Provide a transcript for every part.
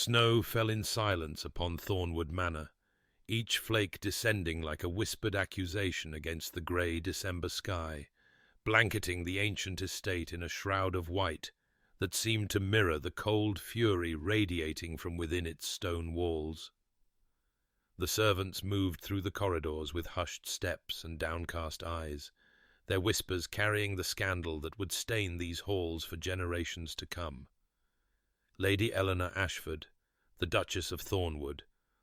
Snow fell in silence upon Thornwood Manor, each flake descending like a whispered accusation against the grey December sky, blanketing the ancient estate in a shroud of white that seemed to mirror the cold fury radiating from within its stone walls. The servants moved through the corridors with hushed steps and downcast eyes, their whispers carrying the scandal that would stain these halls for generations to come. Lady Eleanor Ashford, the Duchess of Thornwood,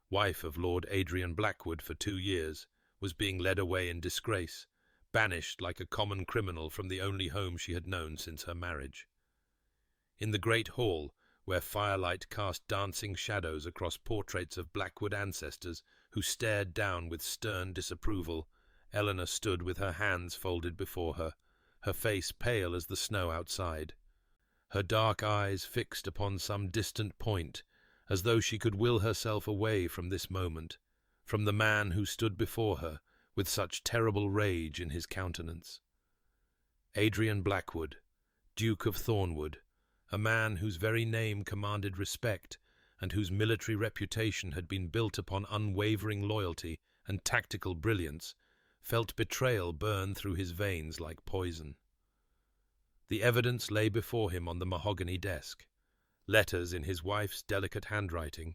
wife of Lord Adrian Blackwood for 2 years, was being led away in disgrace, banished like a common criminal from the only home she had known since her marriage. In the great hall, where firelight cast dancing shadows across portraits of Blackwood ancestors who stared down with stern disapproval, Eleanor stood with her hands folded before her face pale as the snow outside, her dark eyes fixed upon some distant point, as though she could will herself away from this moment, from the man who stood before her with such terrible rage in his countenance. Adrian Blackwood, Duke of Thornwood, a man whose very name commanded respect and whose military reputation had been built upon unwavering loyalty and tactical brilliance, felt betrayal burn through his veins like poison. The evidence lay before him on the mahogany desk. Letters in his wife's delicate handwriting,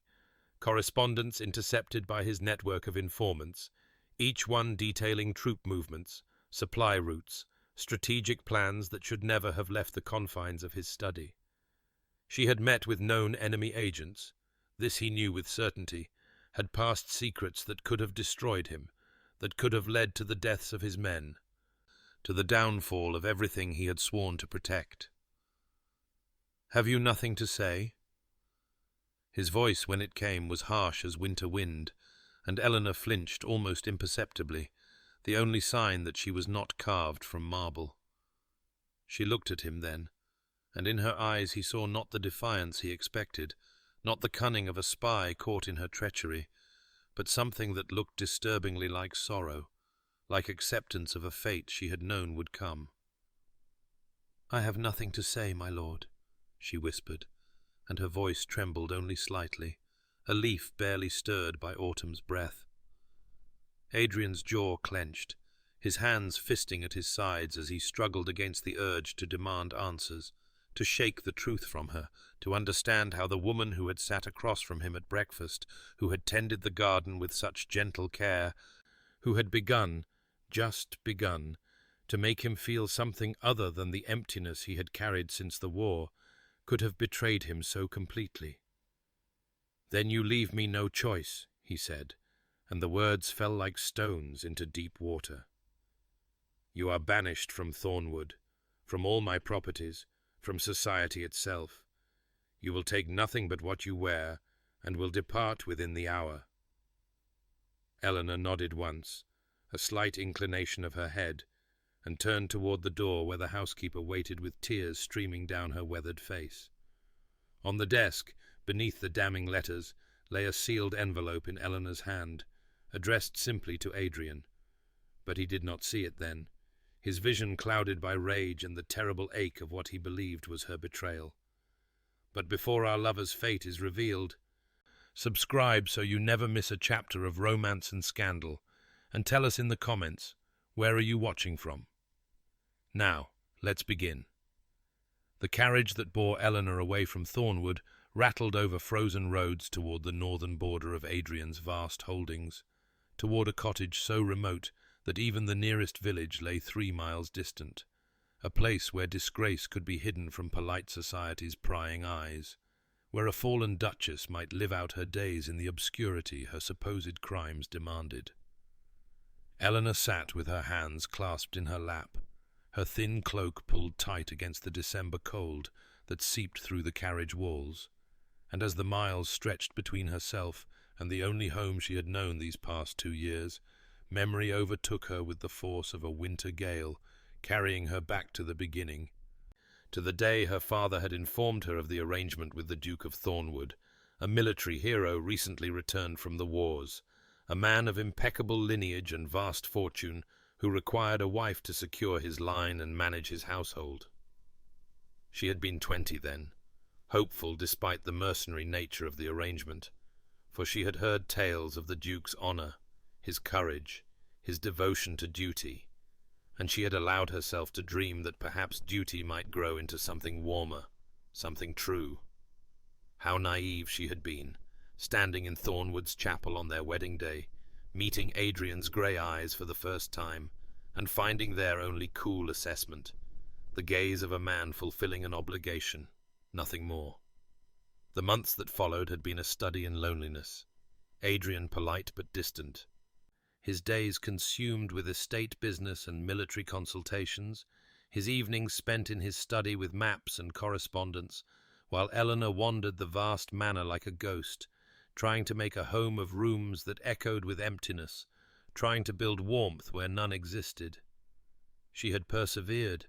correspondence intercepted by his network of informants, each one detailing troop movements, supply routes, strategic plans that should never have left the confines of his study. She had met with known enemy agents, this he knew with certainty, had passed secrets that could have destroyed him, that could have led to the deaths of his men, to the downfall of everything he had sworn to protect. "Have you nothing to say?" His voice, when it came, was harsh as winter wind, and Eleanor flinched almost imperceptibly, the only sign that she was not carved from marble. She looked at him then, and in her eyes he saw not the defiance he expected, not the cunning of a spy caught in her treachery, but something that looked disturbingly like sorrow, like acceptance of a fate she had known would come. "I have nothing to say, my lord," she whispered, and her voice trembled only slightly, a leaf barely stirred by autumn's breath. Adrian's jaw clenched, his hands fisting at his sides as he struggled against the urge to demand answers, to shake the truth from her, to understand how the woman who had sat across from him at breakfast, who had tended the garden with such gentle care, who had begun, just begun, to make him feel something other than the emptiness he had carried since the war, could have betrayed him so completely. "Then you leave me no choice," he said, and the words fell like stones into deep water. "You are banished from Thornwood, from all my properties, from society itself. You will take nothing but what you wear, and will depart within the hour." Eleanor nodded once, a slight inclination of her head, and turned toward the door where the housekeeper waited with tears streaming down her weathered face. On the desk, beneath the damning letters, lay a sealed envelope in Eleanor's hand, addressed simply to Adrian. But he did not see it then, his vision clouded by rage and the terrible ache of what he believed was her betrayal. "But before our lover's fate is revealed, subscribe so you never miss a chapter of romance and scandal, and tell us in the comments, where are you watching from? Now, let's begin." The carriage that bore Eleanor away from Thornwood rattled over frozen roads toward the northern border of Adrian's vast holdings, toward a cottage so remote that even the nearest village lay 3 miles distant, a place where disgrace could be hidden from polite society's prying eyes, where a fallen duchess might live out her days in the obscurity her supposed crimes demanded. Eleanor sat with her hands clasped in her lap, her thin cloak pulled tight against the December cold that seeped through the carriage walls, and as the miles stretched between herself and the only home she had known these past 2 years, memory overtook her with the force of a winter gale, carrying her back to the beginning, to the day her father had informed her of the arrangement with the Duke of Thornwood, a military hero recently returned from the wars, a man of impeccable lineage and vast fortune, who required a wife to secure his line and manage his household. She had been 20 then. hopeful despite the mercenary nature of the arrangement, for she had heard tales of the Duke's honour, his courage, his devotion to duty, and she had allowed herself to dream that perhaps duty might grow into something warmer, something true. How naive she had been, standing in Thornwood's chapel on their wedding day, meeting Adrian's grey eyes for the first time, and finding there only cool assessment, the gaze of a man fulfilling an obligation, nothing more. The months that followed had been a study in loneliness, Adrian polite but distant, his days consumed with estate business and military consultations, his evenings spent in his study with maps and correspondence, while Eleanor wandered the vast manor like a ghost, trying to make a home of rooms that echoed with emptiness, trying to build warmth where none existed. She had persevered,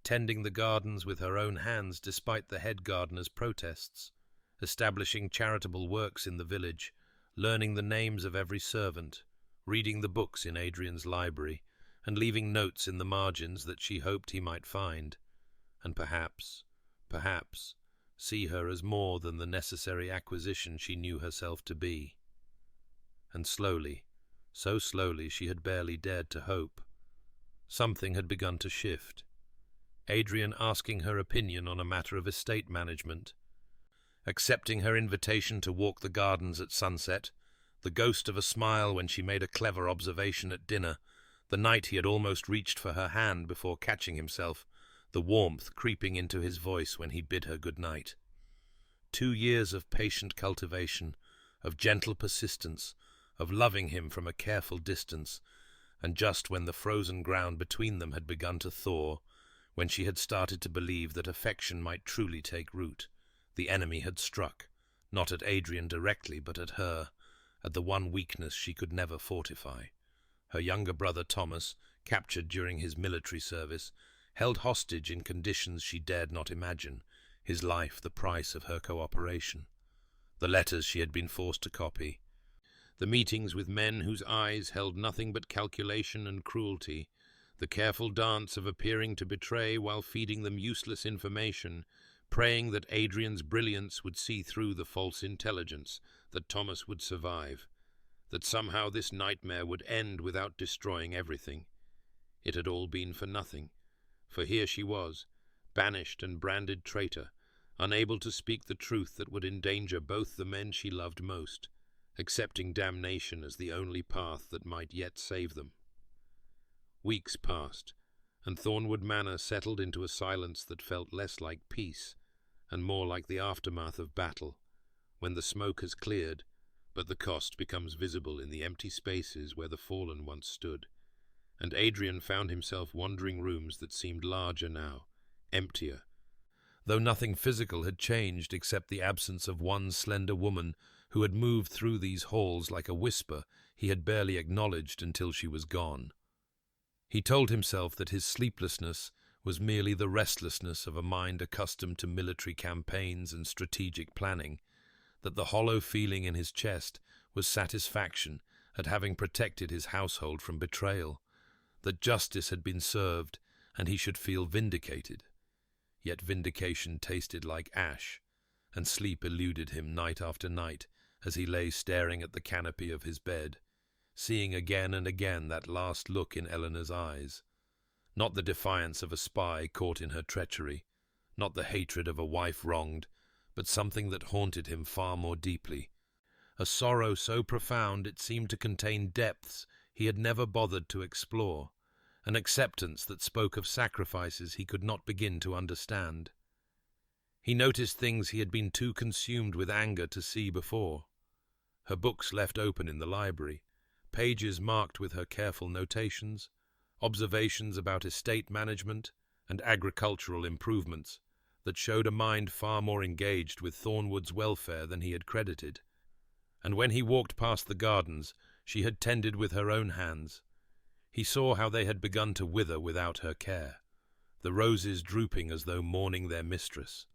tending the gardens with her own hands despite the head gardener's protests, establishing charitable works in the village, learning the names of every servant, reading the books in Adrian's library, and leaving notes in the margins that she hoped he might find, and perhaps, see her as more than the necessary acquisition she knew herself to be. And slowly, so slowly she had barely dared to hope, something had begun to shift. Adrian asking her opinion on a matter of estate management, accepting her invitation to walk the gardens at sunset, the ghost of a smile when she made a clever observation at dinner, the night he had almost reached for her hand before catching himself, the warmth creeping into his voice when he bid her good night. 2 years of patient cultivation, of gentle persistence, of loving him from a careful distance, and just when the frozen ground between them had begun to thaw, when she had started to believe that affection might truly take root, the enemy had struck, not at Adrian directly, but at her, at the one weakness she could never fortify. Her younger brother Thomas, captured during his military service, held hostage in conditions she dared not imagine, his life the price of her cooperation. The letters she had been forced to copy, the meetings with men whose eyes held nothing but calculation and cruelty, the careful dance of appearing to betray while feeding them useless information, praying that Adrian's brilliance would see through the false intelligence, that Thomas would survive, that somehow this nightmare would end without destroying everything. It had all been for nothing, for here she was, banished and branded traitor, unable to speak the truth that would endanger both the men she loved most, accepting damnation as the only path that might yet save them. Weeks passed, and Thornwood Manor settled into a silence that felt less like peace, and more like the aftermath of battle, when the smoke has cleared, but the cost becomes visible in the empty spaces where the fallen once stood, and Adrian found himself wandering rooms that seemed larger now, emptier, though nothing physical had changed except the absence of one slender woman who had moved through these halls like a whisper he had barely acknowledged until she was gone. He told himself that his sleeplessness was merely the restlessness of a mind accustomed to military campaigns and strategic planning, that the hollow feeling in his chest was satisfaction at having protected his household from betrayal, that justice had been served and he should feel vindicated. Yet vindication tasted like ash, and sleep eluded him night after night as he lay staring at the canopy of his bed, seeing again and again that last look in Eleanor's eyes, not the defiance of a spy caught in her treachery, not the hatred of a wife wronged, but something that haunted him far more deeply, a sorrow so profound it seemed to contain depths he had never bothered to explore, an acceptance that spoke of sacrifices he could not begin to understand. He noticed things he had been too consumed with anger to see before. Her books left open in the library, pages marked with her careful notations, observations about estate management and agricultural improvements that showed a mind far more engaged with Thornwood's welfare than he had credited. And when he walked past the gardens she had tended with her own hands, he saw how they had begun to wither without her care, the roses drooping as though mourning their mistress,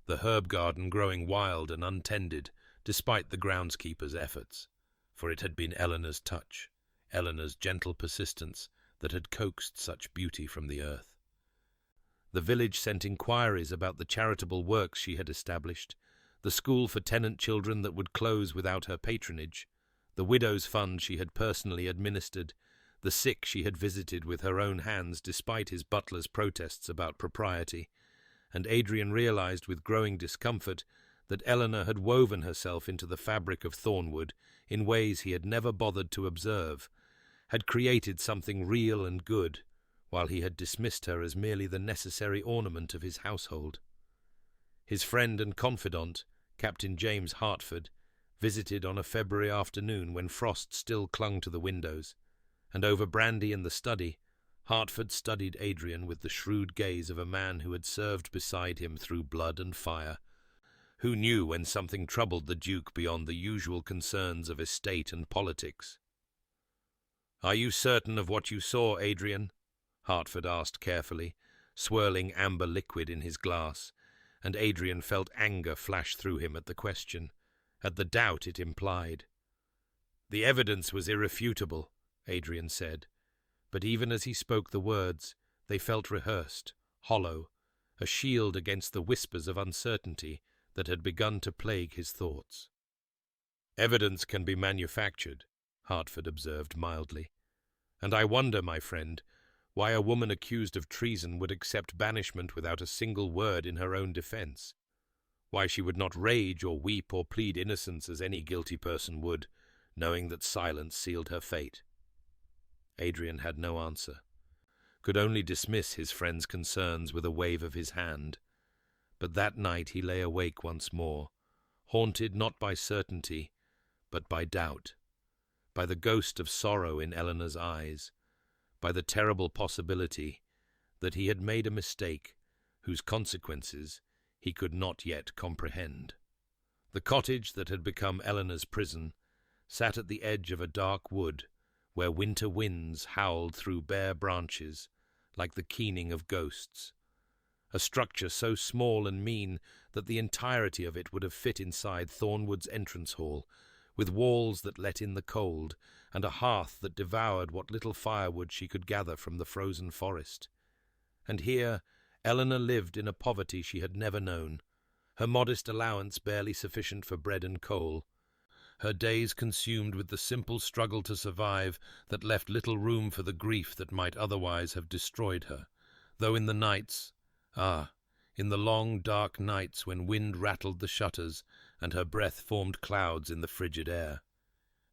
the herb garden growing wild and untended despite the groundskeeper's efforts, for it had been Eleanor's touch, Eleanor's gentle persistence, that had coaxed such beauty from the earth. The village sent inquiries about the charitable works she had established, the school for tenant children that would close without her patronage, the widow's fund she had personally administered, the sick she had visited with her own hands despite his butler's protests about propriety, and Adrian realized with growing discomfort that Eleanor had woven herself into the fabric of Thornwood in ways he had never bothered to observe, had created something real and good, while he had dismissed her as merely the necessary ornament of his household. His friend and confidant, Captain James Hartford, visited on a February afternoon when frost still clung to the windows, and over brandy in the study, Hartford studied Adrian with the shrewd gaze of a man who had served beside him through blood and fire, who knew when something troubled the Duke beyond the usual concerns of estate and politics. "Are you certain of what you saw, Adrian?" Hartford asked carefully, swirling amber liquid in his glass, and Adrian felt anger flash through him at the question, at the doubt it implied. "The evidence was irrefutable," Adrian said, but even as he spoke the words, they felt rehearsed, hollow, a shield against the whispers of uncertainty that had begun to plague his thoughts. "Evidence can be manufactured," Hartford observed mildly, "and I wonder, my friend, why a woman accused of treason would accept banishment without a single word in her own defense, why she would not rage or weep or plead innocence as any guilty person would, knowing that silence sealed her fate." Adrian had no answer, could only dismiss his friend's concerns with a wave of his hand. But that night he lay awake once more, haunted not by certainty, but by doubt, by the ghost of sorrow in Eleanor's eyes, by the terrible possibility that he had made a mistake whose consequences he could not yet comprehend. The cottage that had become Eleanor's prison sat at the edge of a dark wood where winter winds howled through bare branches like the keening of ghosts, a structure so small and mean that the entirety of it would have fit inside Thornwood's entrance hall, with walls that let in the cold, and a hearth that devoured what little firewood she could gather from the frozen forest. And here Eleanor lived in a poverty she had never known, her modest allowance barely sufficient for bread and coal, her days consumed with the simple struggle to survive that left little room for the grief that might otherwise have destroyed her, though in the nights, in the long dark nights when wind rattled the shutters and her breath formed clouds in the frigid air,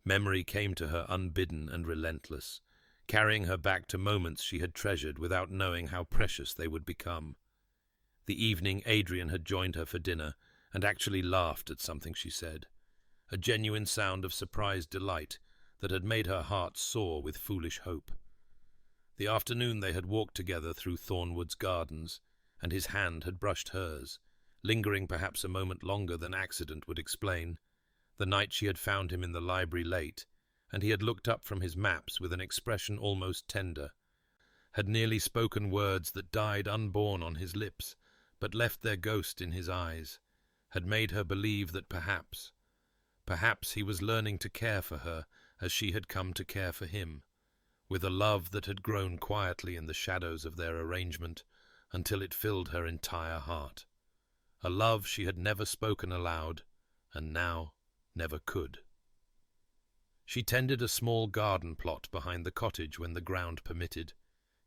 memory came to her unbidden and relentless, carrying her back to moments she had treasured without knowing how precious they would become. The evening Adrian had joined her for dinner and actually laughed at something she said, a genuine sound of surprised delight that had made her heart soar with foolish hope. The afternoon they had walked together through Thornwood's gardens, and his hand had brushed hers, lingering perhaps a moment longer than accident would explain. The night she had found him in the library late, and he had looked up from his maps with an expression almost tender, had nearly spoken words that died unborn on his lips, but left their ghost in his eyes, had made her believe that perhaps he was learning to care for her as she had come to care for him, with a love that had grown quietly in the shadows of their arrangement until it filled her entire heart, a love she had never spoken aloud, and now never could. She tended a small garden plot behind the cottage when the ground permitted,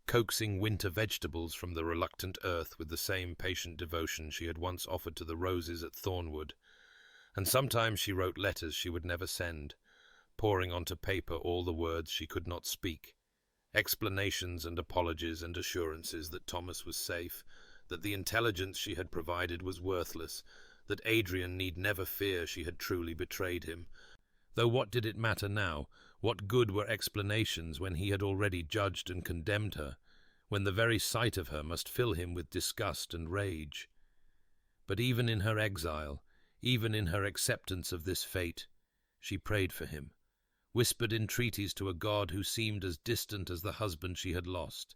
coaxing winter vegetables from the reluctant earth with the same patient devotion she had once offered to the roses at Thornwood, and sometimes she wrote letters she would never send, pouring onto paper all the words she could not speak, explanations and apologies and assurances that Thomas was safe, that the intelligence she had provided was worthless, that Adrian need never fear she had truly betrayed him. Though what did it matter now? What good were explanations when he had already judged and condemned her, when the very sight of her must fill him with disgust and rage? But even in her exile, even in her acceptance of this fate, she prayed for him, whispered entreaties to a God who seemed as distant as the husband she had lost,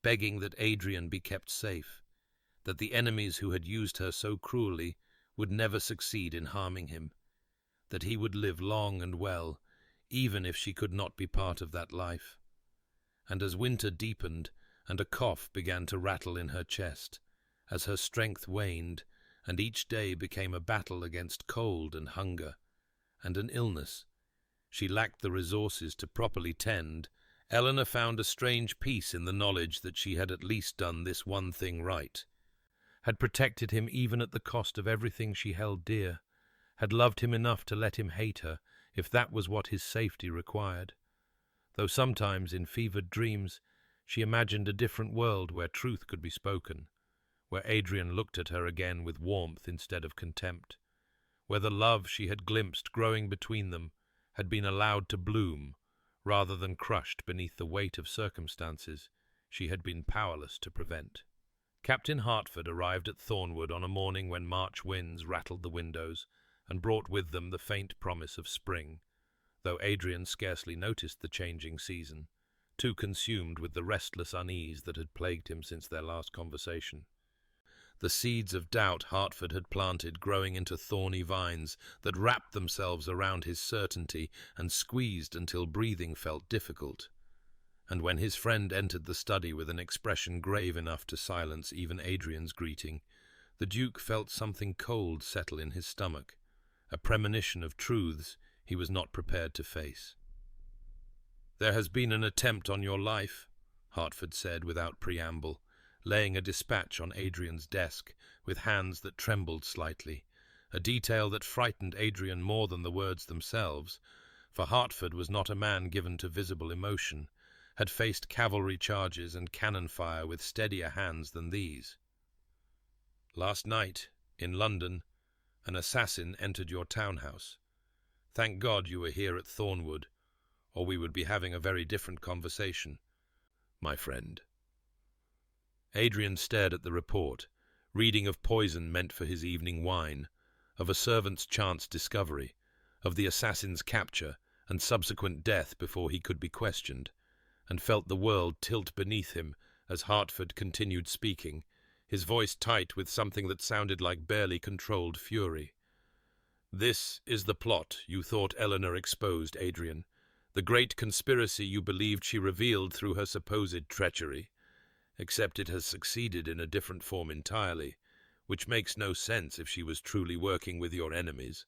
begging that Adrian be kept safe, that the enemies who had used her so cruelly would never succeed in harming him, that he would live long and well, even if she could not be part of that life. And as winter deepened, and a cough began to rattle in her chest, as her strength waned, and each day became a battle against cold and hunger, and an illness she lacked the resources to properly tend. Eleanor found a strange peace in the knowledge that she had at least done this one thing right, had protected him even at the cost of everything she held dear, had loved him enough to let him hate her if that was what his safety required. Though sometimes, in fevered dreams, she imagined a different world where truth could be spoken, where Adrian looked at her again with warmth instead of contempt, where the love she had glimpsed growing between them had been allowed to bloom, rather than crushed beneath the weight of circumstances she had been powerless to prevent. Captain Hertford arrived at Thornwood on a morning when March winds rattled the windows and brought with them the faint promise of spring, though Adrian scarcely noticed the changing season, too consumed with the restless unease that had plagued him since their last conversation. The seeds of doubt Hertford had planted growing into thorny vines that wrapped themselves around his certainty and squeezed until breathing felt difficult. And when his friend entered the study with an expression grave enough to silence even Adrian's greeting, the Duke felt something cold settle in his stomach, a premonition of truths he was not prepared to face. "There has been an attempt on your life," Hertford said without preamble, laying a dispatch on Adrian's desk with hands that trembled slightly, a detail that frightened Adrian more than the words themselves, for Hertford was not a man given to visible emotion, had faced cavalry charges and cannon fire with steadier hands than these. "Last night, in London, an assassin entered your townhouse. Thank God you were here at Thornwood, or we would be having a very different conversation, my friend." Adrian stared at the report, reading of poison meant for his evening wine, of a servant's chance discovery, of the assassin's capture and subsequent death before he could be questioned, and felt the world tilt beneath him as Hertford continued speaking, his voice tight with something that sounded like barely controlled fury. "This is the plot you thought Eleanor exposed, Adrian, the great conspiracy you believed she revealed through her supposed treachery. Except it has succeeded in a different form entirely, which makes no sense if she was truly working with your enemies,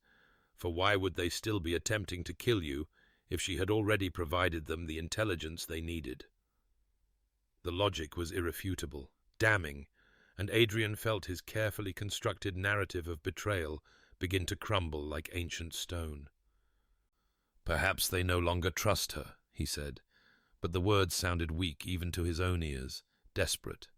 for why would they still be attempting to kill you if she had already provided them the intelligence they needed?" The logic was irrefutable, damning, and Adrian felt his carefully constructed narrative of betrayal begin to crumble like ancient stone. "Perhaps they no longer trust her," he said, but the words sounded weak even to his own ears. Desperate.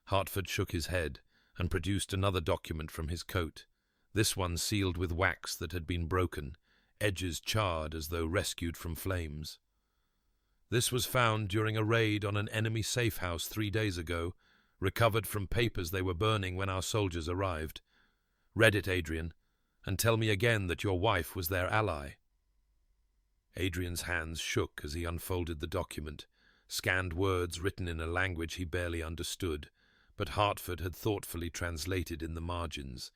Hertford shook his head and produced another document from his coat, this one sealed with wax that had been broken, edges charred as though rescued from flames. "This was found during a raid on an enemy safe house 3 days ago, recovered from papers they were burning when our soldiers arrived. Read it, Adrian, and tell me again that your wife was their ally." Adrian's hands shook as he unfolded the document, scanned words written in a language he barely understood, but Hertford had thoughtfully translated in the margins,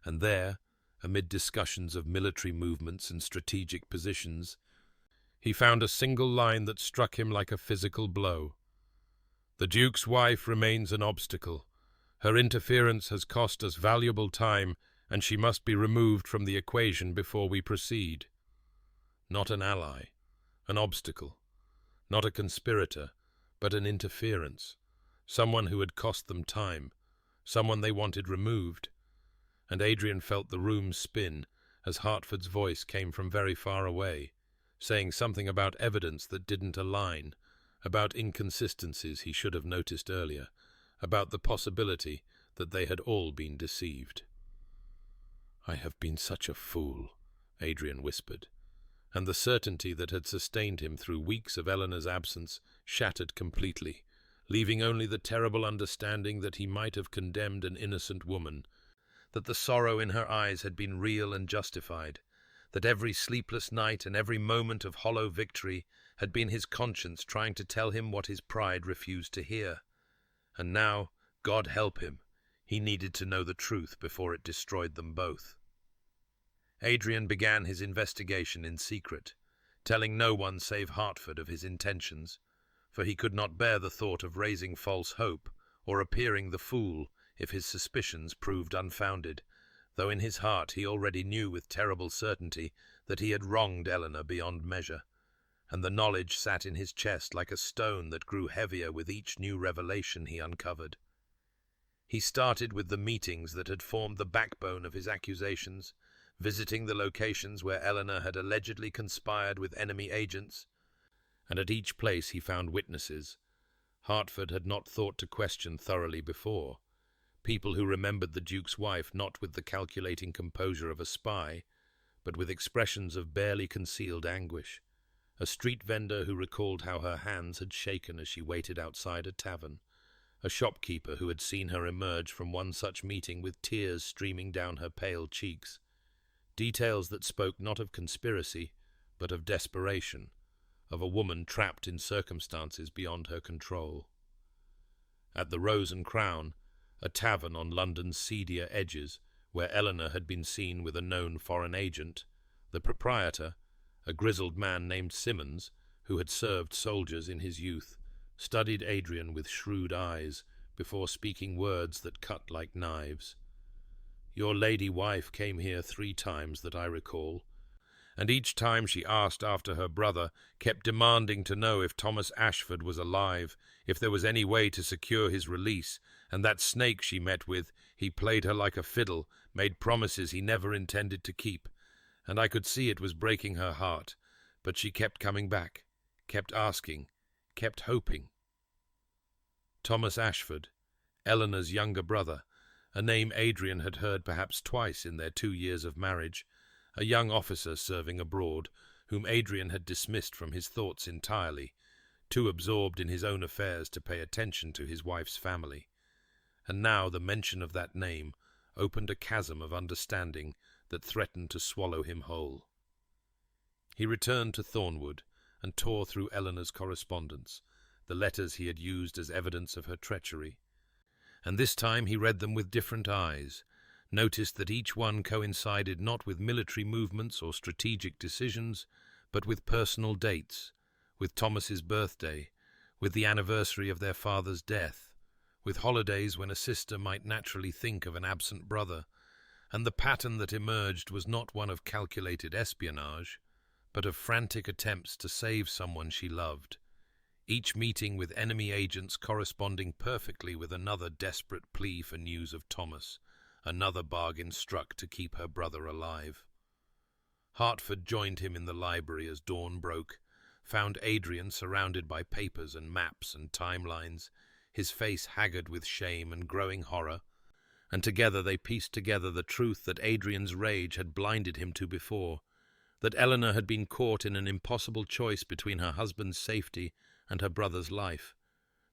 and there, amid discussions of military movements and strategic positions, he found a single line that struck him like a physical blow. "The Duke's wife remains an obstacle. Her interference has cost us valuable time, and she must be removed from the equation before we proceed." Not an ally, an obstacle. Not a conspirator, but an interference. Someone who had cost them time. Someone they wanted removed. And Adrian felt the room spin as Hertford's voice came from very far away, saying something about evidence that didn't align, about inconsistencies he should have noticed earlier, about the possibility that they had all been deceived. "I have been such a fool," Adrian whispered, and the certainty that had sustained him through weeks of Eleanor's absence shattered completely, leaving only the terrible understanding that he might have condemned an innocent woman, that the sorrow in her eyes had been real and justified, that every sleepless night and every moment of hollow victory had been his conscience trying to tell him what his pride refused to hear. And now, God help him, he needed to know the truth before it destroyed them both. Adrian began his investigation in secret, telling no one save Hertford of his intentions, for he could not bear the thought of raising false hope or appearing the fool if his suspicions proved unfounded, though in his heart he already knew with terrible certainty that he had wronged Eleanor beyond measure, and the knowledge sat in his chest like a stone that grew heavier with each new revelation he uncovered. He started with the meetings that had formed the backbone of his accusations, visiting the locations where Eleanor had allegedly conspired with enemy agents, and at each place he found witnesses Hertford had not thought to question thoroughly before, people who remembered the Duke's wife not with the calculating composure of a spy, but with expressions of barely concealed anguish, a street vendor who recalled how her hands had shaken as she waited outside a tavern, a shopkeeper who had seen her emerge from one such meeting with tears streaming down her pale cheeks, details that spoke not of conspiracy, but of desperation, of a woman trapped in circumstances beyond her control. At the Rose and Crown, a tavern on London's seedier edges, where Eleanor had been seen with a known foreign agent, the proprietor, a grizzled man named Simmons, who had served soldiers in his youth, studied Adrian with shrewd eyes before speaking words that cut like knives. "Your lady wife came here 3 times that I recall, and each time she asked after her brother, kept demanding to know if Thomas Ashford was alive, if there was any way to secure his release, and that snake she met with, he played her like a fiddle, made promises he never intended to keep, and I could see it was breaking her heart, but she kept coming back, kept asking, kept hoping." Thomas Ashford, Eleanor's younger brother, a name Adrian had heard perhaps twice in their 2 years of marriage, a young officer serving abroad, whom Adrian had dismissed from his thoughts entirely, too absorbed in his own affairs to pay attention to his wife's family. And now the mention of that name opened a chasm of understanding that threatened to swallow him whole. He returned to Thornwood and tore through Eleanor's correspondence, the letters he had used as evidence of her treachery. And this time he read them with different eyes, noticed that each one coincided not with military movements or strategic decisions, but with personal dates, with Thomas's birthday, with the anniversary of their father's death, with holidays when a sister might naturally think of an absent brother, and the pattern that emerged was not one of calculated espionage, but of frantic attempts to save someone she loved, each meeting with enemy agents corresponding perfectly with another desperate plea for news of Thomas, another bargain struck to keep her brother alive. Hertford joined him in the library as dawn broke, found Adrian surrounded by papers and maps and timelines, his face haggard with shame and growing horror, and together they pieced together the truth that Adrian's rage had blinded him to before, that Eleanor had been caught in an impossible choice between her husband's safety and her brother's life,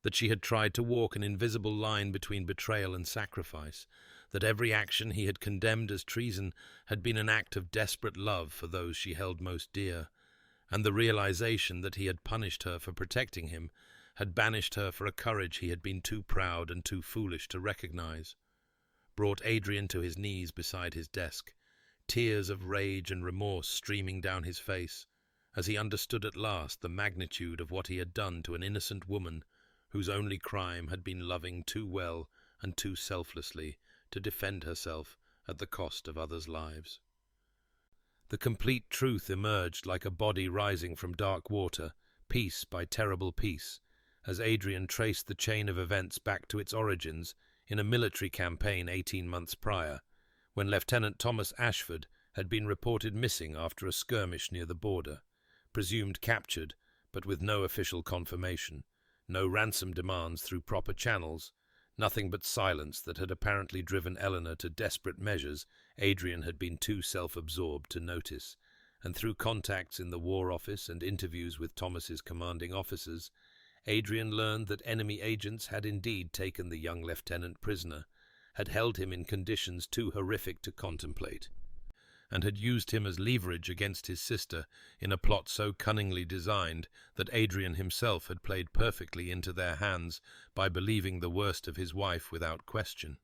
that she had tried to walk an invisible line between betrayal and sacrifice, that every action he had condemned as treason had been an act of desperate love for those she held most dear, and the realization that he had punished her for protecting him had banished her for a courage he had been too proud and too foolish to recognize, brought Adrian to his knees beside his desk, tears of rage and remorse streaming down his face, as he understood at last the magnitude of what he had done to an innocent woman whose only crime had been loving too well and too selflessly to defend herself at the cost of others' lives. The complete truth emerged like a body rising from dark water, piece by terrible piece, as Adrian traced the chain of events back to its origins in a military campaign 18 months prior, when Lieutenant Thomas Ashford had been reported missing after a skirmish near the border, presumed captured, but with no official confirmation, no ransom demands through proper channels, nothing but silence that had apparently driven Eleanor to desperate measures Adrian had been too self-absorbed to notice, and through contacts in the War Office and interviews with Thomas's commanding officers, Adrian learned that enemy agents had indeed taken the young lieutenant prisoner, had held him in conditions too horrific to contemplate, and had used him as leverage against his sister in a plot so cunningly designed that Adrian himself had played perfectly into their hands by believing the worst of his wife without question.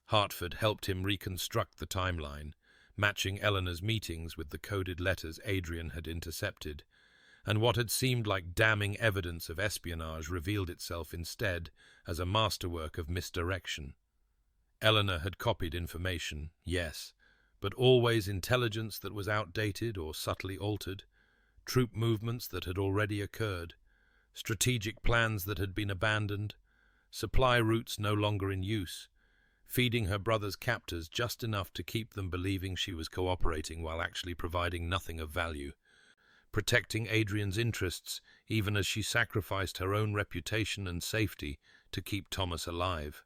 Hertford helped him reconstruct the timeline, matching Eleanor's meetings with the coded letters Adrian had intercepted, and what had seemed like damning evidence of espionage revealed itself instead as a masterwork of misdirection. Eleanor had copied information, yes, but always intelligence that was outdated or subtly altered, troop movements that had already occurred, strategic plans that had been abandoned, supply routes no longer in use, feeding her brother's captors just enough to keep them believing she was cooperating while actually providing nothing of value, protecting Adrian's interests even as she sacrificed her own reputation and safety to keep Thomas alive.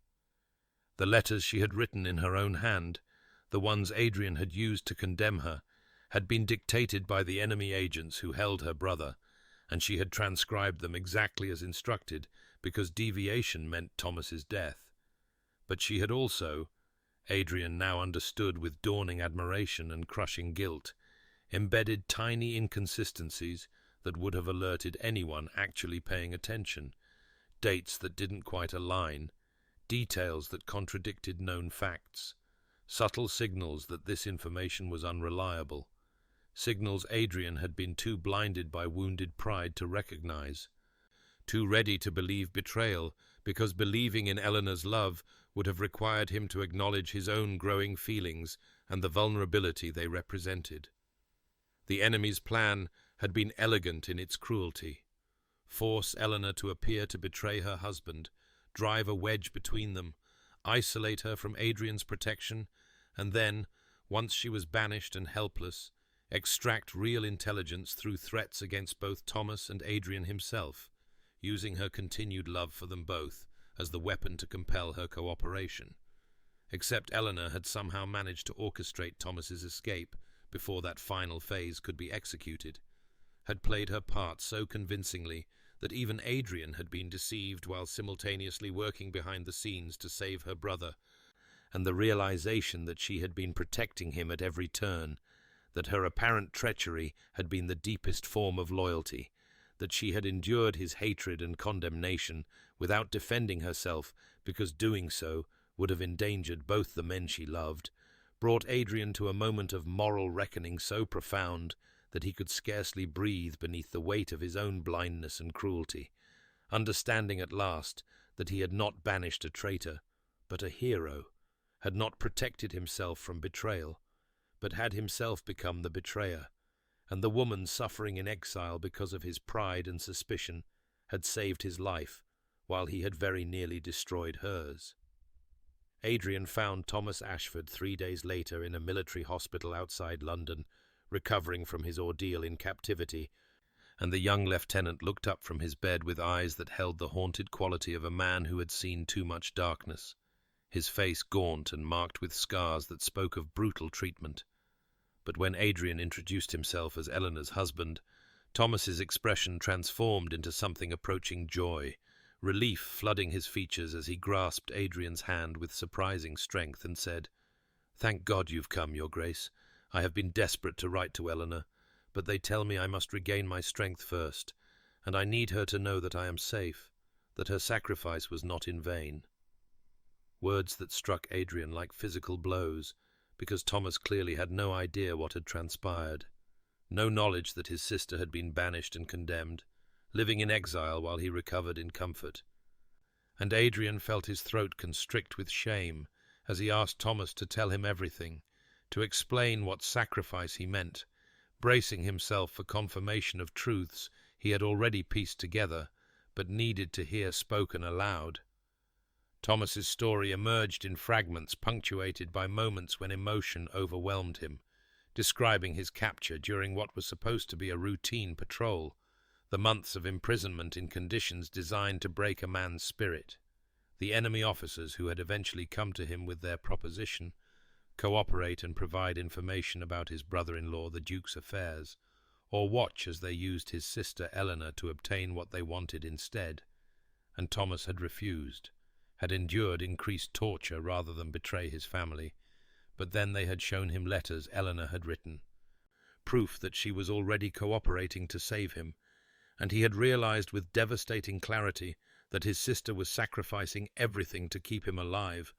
The letters she had written in her own hand, the ones Adrian had used to condemn her, had been dictated by the enemy agents who held her brother, and she had transcribed them exactly as instructed because deviation meant Thomas's death. But she had also, Adrian now understood with dawning admiration and crushing guilt, embedded tiny inconsistencies that would have alerted anyone actually paying attention, dates that didn't quite align, details that contradicted known facts, subtle signals that this information was unreliable, signals Adrian had been too blinded by wounded pride to recognize, too ready to believe betrayal because believing in Eleanor's love would have required him to acknowledge his own growing feelings and the vulnerability they represented. The enemy's plan had been elegant in its cruelty. Force Eleanor to appear to betray her husband, drive a wedge between them, isolate her from Adrian's protection, and then, once she was banished and helpless, extract real intelligence through threats against both Thomas and Adrian himself, using her continued love for them both as the weapon to compel her cooperation. Except Eleanor had somehow managed to orchestrate Thomas's escape before that final phase could be executed, had played her part so convincingly that even Adrian had been deceived while simultaneously working behind the scenes to save her brother, and the realization that she had been protecting him at every turn, that her apparent treachery had been the deepest form of loyalty, that she had endured his hatred and condemnation without defending herself because doing so would have endangered both the men she loved, brought Adrian to a moment of moral reckoning so profound that he could scarcely breathe beneath the weight of his own blindness and cruelty, understanding at last that he had not banished a traitor, but a hero, had not protected himself from betrayal, but had himself become the betrayer, and the woman suffering in exile because of his pride and suspicion had saved his life, while he had very nearly destroyed hers. Adrian found Thomas Ashford 3 days later in a military hospital outside London, recovering from his ordeal in captivity, and the young lieutenant looked up from his bed with eyes that held the haunted quality of a man who had seen too much darkness, his face gaunt and marked with scars that spoke of brutal treatment. But when Adrian introduced himself as Eleanor's husband, Thomas's expression transformed into something approaching joy, relief flooding his features as he grasped Adrian's hand with surprising strength and said, "Thank God you've come, Your Grace. I have been desperate to write to Eleanor, but they tell me I must regain my strength first, and I need her to know that I am safe, that her sacrifice was not in vain." Words that struck Adrian like physical blows, because Thomas clearly had no idea what had transpired, no knowledge that his sister had been banished and condemned, living in exile while he recovered in comfort. And Adrian felt his throat constrict with shame as he asked Thomas to tell him everything, to explain what sacrifice he meant, bracing himself for confirmation of truths he had already pieced together, but needed to hear spoken aloud. Thomas's story emerged in fragments punctuated by moments when emotion overwhelmed him, describing his capture during what was supposed to be a routine patrol, the months of imprisonment in conditions designed to break a man's spirit, the enemy officers who had eventually come to him with their proposition, cooperate and provide information about his brother-in-law the Duke's affairs, or watch as they used his sister Eleanor to obtain what they wanted instead. And Thomas had refused, had endured increased torture rather than betray his family, but then they had shown him letters Eleanor had written, proof that she was already cooperating to save him, and he had realized with devastating clarity that his sister was sacrificing everything to keep him alive,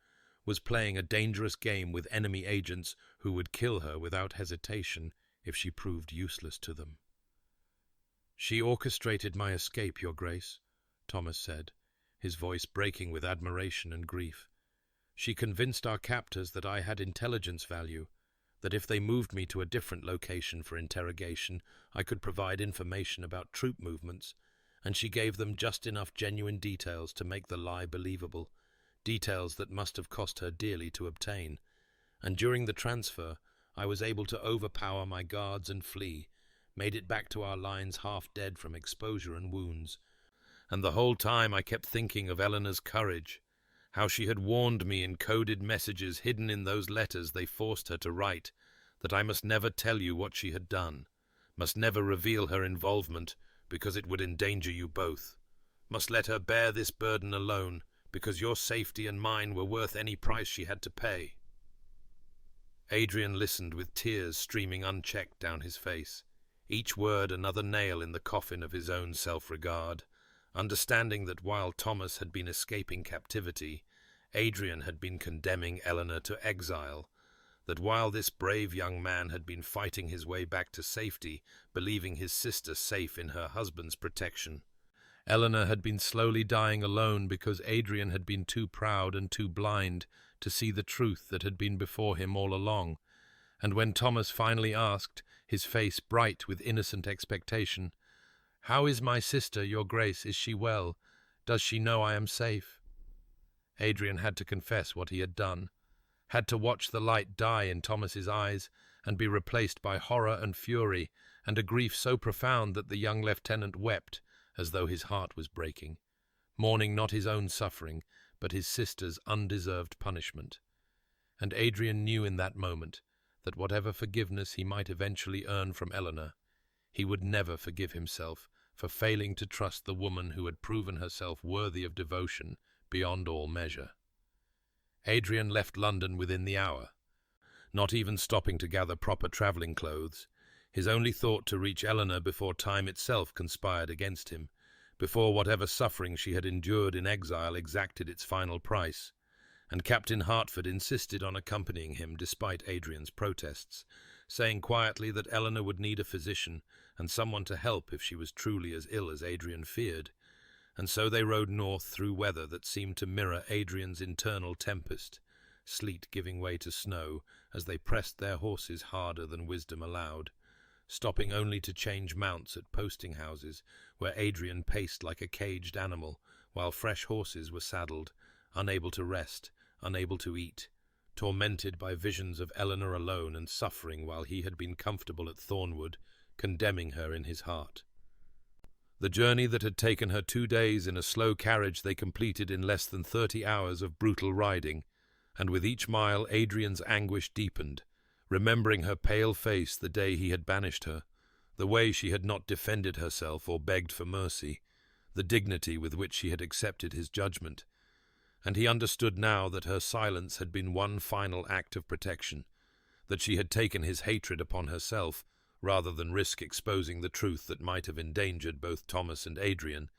was playing a dangerous game with enemy agents who would kill her without hesitation if she proved useless to them. "She orchestrated my escape, Your Grace," Thomas said, his voice breaking with admiration and grief. "She convinced our captors that I had intelligence value, that if they moved me to a different location for interrogation, I could provide information about troop movements, and she gave them just enough genuine details to make the lie believable, details that must have cost her dearly to obtain. And during the transfer, I was able to overpower my guards and flee, made it back to our lines half dead from exposure and wounds. And the whole time I kept thinking of Eleanor's courage, how she had warned me in coded messages hidden in those letters they forced her to write, that I must never tell you what she had done, must never reveal her involvement, because it would endanger you both, must let her bear this burden alone, because your safety and mine were worth any price she had to pay." Adrian listened with tears streaming unchecked down his face, each word another nail in the coffin of his own self-regard, understanding that while Thomas had been escaping captivity, Adrian had been condemning Eleanor to exile, that while this brave young man had been fighting his way back to safety, believing his sister safe in her husband's protection, Eleanor had been slowly dying alone because Adrian had been too proud and too blind to see the truth that had been before him all along. And when Thomas finally asked, his face bright with innocent expectation, "How is my sister, Your Grace? Is she well? Does she know I am safe?" Adrian had to confess what he had done, had to watch the light die in Thomas's eyes and be replaced by horror and fury, and a grief so profound that the young lieutenant wept as though his heart was breaking, mourning not his own suffering, but his sister's undeserved punishment. And Adrian knew in that moment that whatever forgiveness he might eventually earn from Eleanor, he would never forgive himself for failing to trust the woman who had proven herself worthy of devotion beyond all measure. Adrian left London within the hour, not even stopping to gather proper travelling clothes, his only thought to reach Eleanor before time itself conspired against him, before whatever suffering she had endured in exile exacted its final price, and Captain Hertford insisted on accompanying him despite Adrian's protests, saying quietly that Eleanor would need a physician and someone to help if she was truly as ill as Adrian feared, and so they rode north through weather that seemed to mirror Adrian's internal tempest, sleet giving way to snow as they pressed their horses harder than wisdom allowed, stopping only to change mounts at posting-houses where Adrian paced like a caged animal, while fresh horses were saddled, unable to rest, unable to eat, tormented by visions of Eleanor alone and suffering while he had been comfortable at Thornwood, condemning her in his heart. The journey that had taken her 2 days in a slow carriage they completed in less than 30 hours of brutal riding, and with each mile Adrian's anguish deepened, remembering her pale face the day he had banished her, the way she had not defended herself or begged for mercy, the dignity with which she had accepted his judgment, and he understood now that her silence had been one final act of protection, that she had taken his hatred upon herself rather than risk exposing the truth that might have endangered both Thomas and Adrian,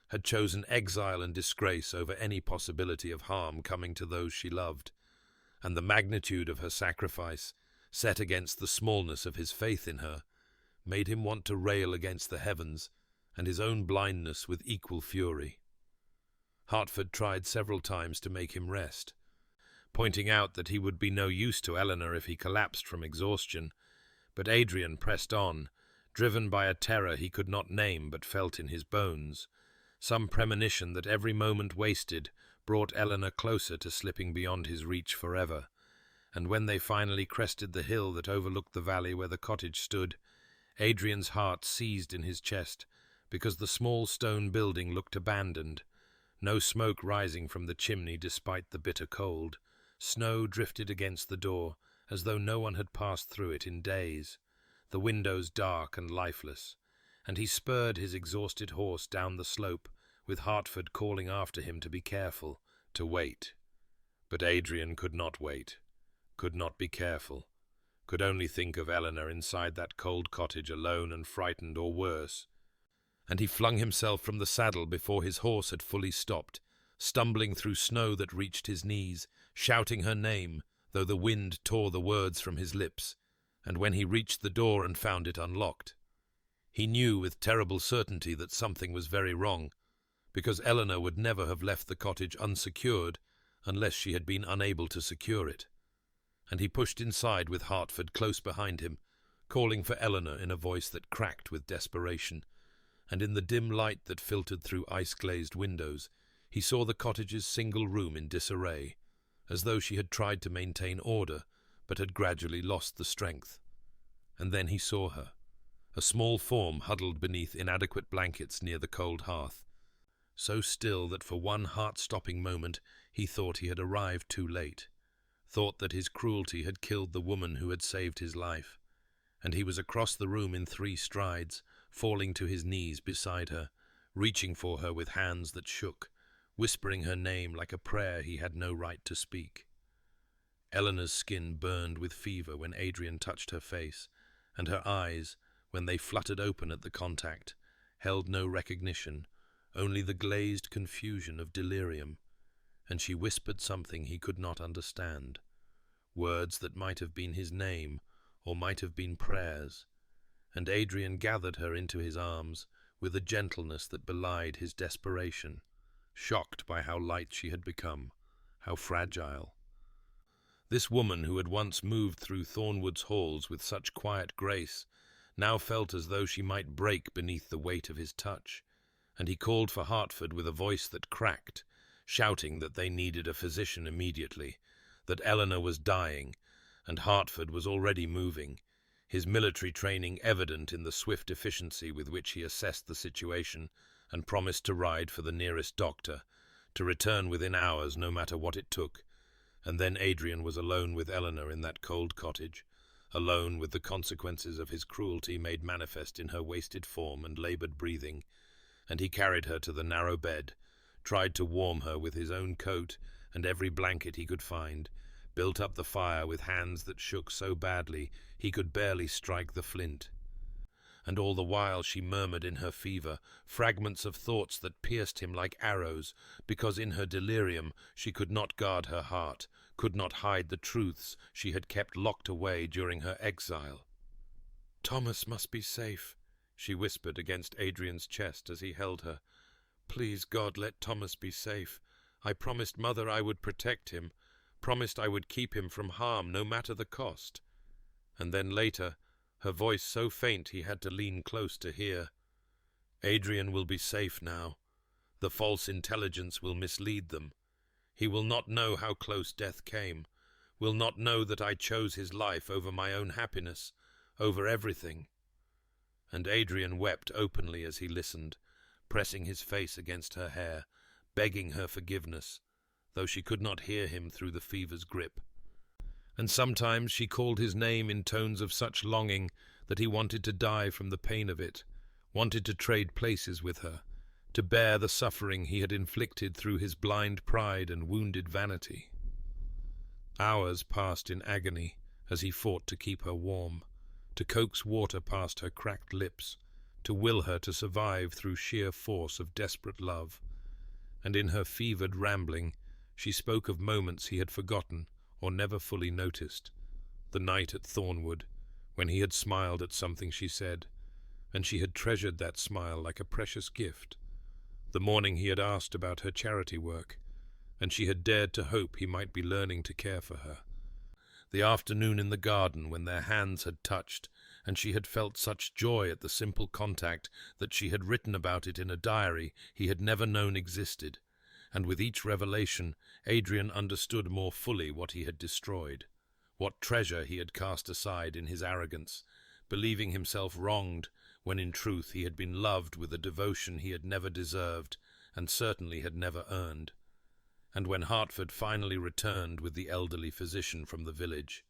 had chosen exile and disgrace over any possibility of harm coming to those she loved, and the magnitude of her sacrifice, set against the smallness of his faith in her, made him want to rail against the heavens and his own blindness with equal fury. Hertford tried several times to make him rest, pointing out that he would be no use to Eleanor if he collapsed from exhaustion, but Adrian pressed on, driven by a terror he could not name but felt in his bones, some premonition that every moment wasted brought Eleanor closer to slipping beyond his reach forever, and when they finally crested the hill that overlooked the valley where the cottage stood, Adrian's heart seized in his chest, because the small stone building looked abandoned, no smoke rising from the chimney despite the bitter cold. Snow drifted against the door, as though no one had passed through it in days, the windows dark and lifeless, and he spurred his exhausted horse down the slope, with Hertford calling after him to be careful, to wait. But Adrian could not wait, could not be careful, could only think of Eleanor inside that cold cottage alone and frightened or worse, and he flung himself from the saddle before his horse had fully stopped, stumbling through snow that reached his knees, shouting her name, though the wind tore the words from his lips, and when he reached the door and found it unlocked, He knew with terrible certainty that something was very wrong, because Eleanor would never have left the cottage unsecured unless she had been unable to secure it. And he pushed inside with Hartford close behind him, calling for Eleanor in a voice that cracked with desperation, and in the dim light that filtered through ice-glazed windows, he saw the cottage's single room in disarray, as though she had tried to maintain order, but had gradually lost the strength. And then he saw her, a small form huddled beneath inadequate blankets near the cold hearth, so still that for one heart-stopping moment he thought he had arrived too late, thought that his cruelty had killed the woman who had saved his life, and he was across the room in 3 strides, falling to his knees beside her, reaching for her with hands that shook, whispering her name like a prayer he had no right to speak. Eleanor's skin burned with fever when Adrian touched her face, and her eyes, when they fluttered open at the contact, held no recognition, only the glazed confusion of delirium, and she whispered something he could not understand, words that might have been his name or might have been prayers, and Adrian gathered her into his arms with a gentleness that belied his desperation, shocked by how light she had become, how fragile. This woman who had once moved through Thornwood's halls with such quiet grace now felt as though she might break beneath the weight of his touch, and he called for Hartford with a voice that cracked, shouting that they needed a physician immediately, that Eleanor was dying, and Hartford was already moving, his military training evident in the swift efficiency with which he assessed the situation and promised to ride for the nearest doctor, to return within hours no matter what it took. And then Adrian was alone with Eleanor in that cold cottage, alone with the consequences of his cruelty made manifest in her wasted form and laboured breathing, and he carried her to the narrow bed, tried to warm her with his own coat and every blanket he could find, built up the fire with hands that shook so badly he could barely strike the flint. And all the while she murmured in her fever fragments of thoughts that pierced him like arrows, because in her delirium she could not guard her heart, could not hide the truths she had kept locked away during her exile. "Thomas must be safe," she whispered against Adrian's chest as he held her. "Please, God, let Thomas be safe. I promised Mother I would protect him, promised I would keep him from harm, no matter the cost." And then later, her voice so faint he had to lean close to hear, "Adrian will be safe now. The false intelligence will mislead them. He will not know how close death came, will not know that I chose his life over my own happiness, over everything." And Adrian wept openly as he listened, pressing his face against her hair, begging her forgiveness, though she could not hear him through the fever's grip. And sometimes she called his name in tones of such longing that he wanted to die from the pain of it, wanted to trade places with her, to bear the suffering he had inflicted through his blind pride and wounded vanity. Hours passed in agony as he fought to keep her warm, to coax water past her cracked lips, to will her to survive through sheer force of desperate love. And in her fevered rambling, she spoke of moments he had forgotten or never fully noticed. The night at Thornwood, when he had smiled at something she said, and she had treasured that smile like a precious gift. The morning he had asked about her charity work, and she had dared to hope he might be learning to care for her. The afternoon in the garden when their hands had touched, and she had felt such joy at the simple contact that she had written about it in a diary he had never known existed, and with each revelation Adrian understood more fully what he had destroyed, what treasure he had cast aside in his arrogance, believing himself wronged when in truth he had been loved with a devotion he had never deserved and certainly had never earned. And when Hartford finally returned with the elderly physician from the village,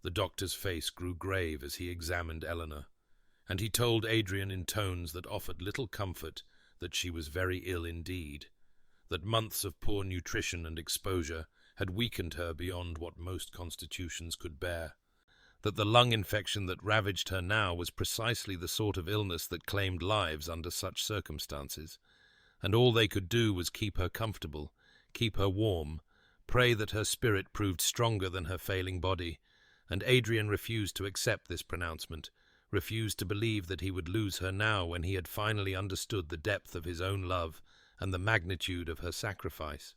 the doctor's face grew grave as he examined Eleanor, and he told Adrian in tones that offered little comfort that she was very ill indeed, that months of poor nutrition and exposure had weakened her beyond what most constitutions could bear, that the lung infection that ravaged her now was precisely the sort of illness that claimed lives under such circumstances, and all they could do was keep her comfortable, keep her warm, pray that her spirit proved stronger than her failing body, and Adrian refused to accept this pronouncement, refused to believe that he would lose her now when he had finally understood the depth of his own love and the magnitude of her sacrifice.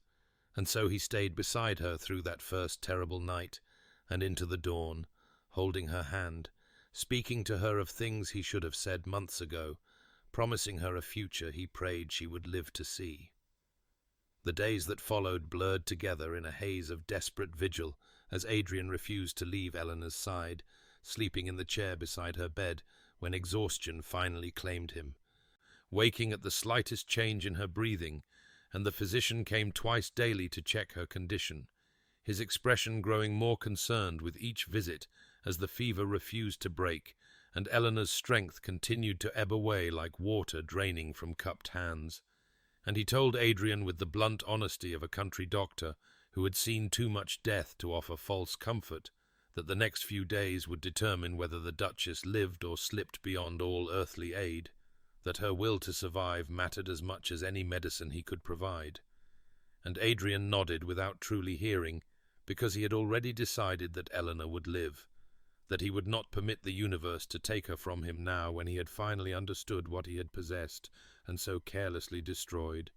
And so he stayed beside her through that first terrible night and into the dawn, holding her hand, speaking to her of things he should have said months ago, promising her a future he prayed she would live to see. The days that followed blurred together in a haze of desperate vigil as Adrian refused to leave Eleanor's side, sleeping in the chair beside her bed when exhaustion finally claimed him, waking at the slightest change in her breathing, and the physician came twice daily to check her condition, his expression growing more concerned with each visit as the fever refused to break, and Eleanor's strength continued to ebb away like water draining from cupped hands. And he told Adrian with the blunt honesty of a country doctor who had seen too much death to offer false comfort, that the next few days would determine whether the Duchess lived or slipped beyond all earthly aid, that her will to survive mattered as much as any medicine he could provide. And Adrian nodded without truly hearing, because he had already decided that Eleanor would live, that he would not permit the universe to take her from him now when he had finally understood what he had possessed and so carelessly destroyed.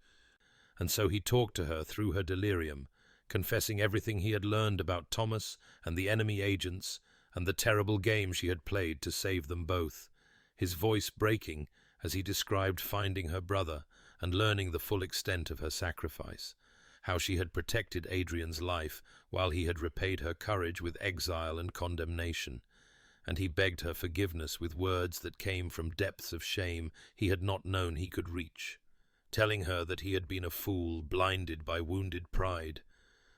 And so he talked to her through her delirium, confessing everything he had learned about Thomas and the enemy agents and the terrible game she had played to save them both, his voice breaking as he described finding her brother and learning the full extent of her sacrifice, how she had protected Adrian's life while he had repaid her courage with exile and condemnation, and he begged her forgiveness with words that came from depths of shame he had not known he could reach, telling her that he had been a fool blinded by wounded pride,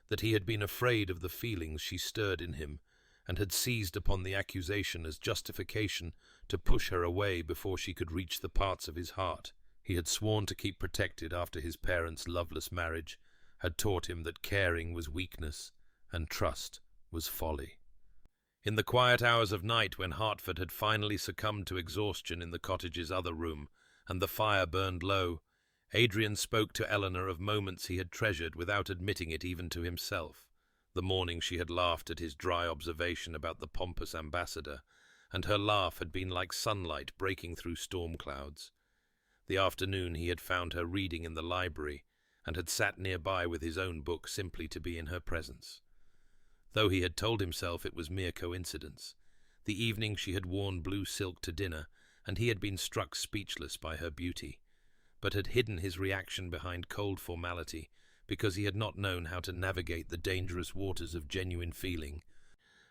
that he had been afraid of the feelings she stirred in him, and had seized upon the accusation as justification to push her away before she could reach the parts of his heart he had sworn to keep protected after his parents' loveless marriage had taught him that caring was weakness and trust was folly. In the quiet hours of night when Hertford had finally succumbed to exhaustion in the cottage's other room, and the fire burned low, Adrian spoke to Eleanor of moments he had treasured without admitting it even to himself. The morning she had laughed at his dry observation about the pompous ambassador, and her laugh had been like sunlight breaking through storm clouds. The afternoon he had found her reading in the library, and had sat nearby with his own book simply to be in her presence. Though he had told himself it was mere coincidence, the evening she had worn blue silk to dinner, and he had been struck speechless by her beauty, but had hidden his reaction behind cold formality because he had not known how to navigate the dangerous waters of genuine feeling,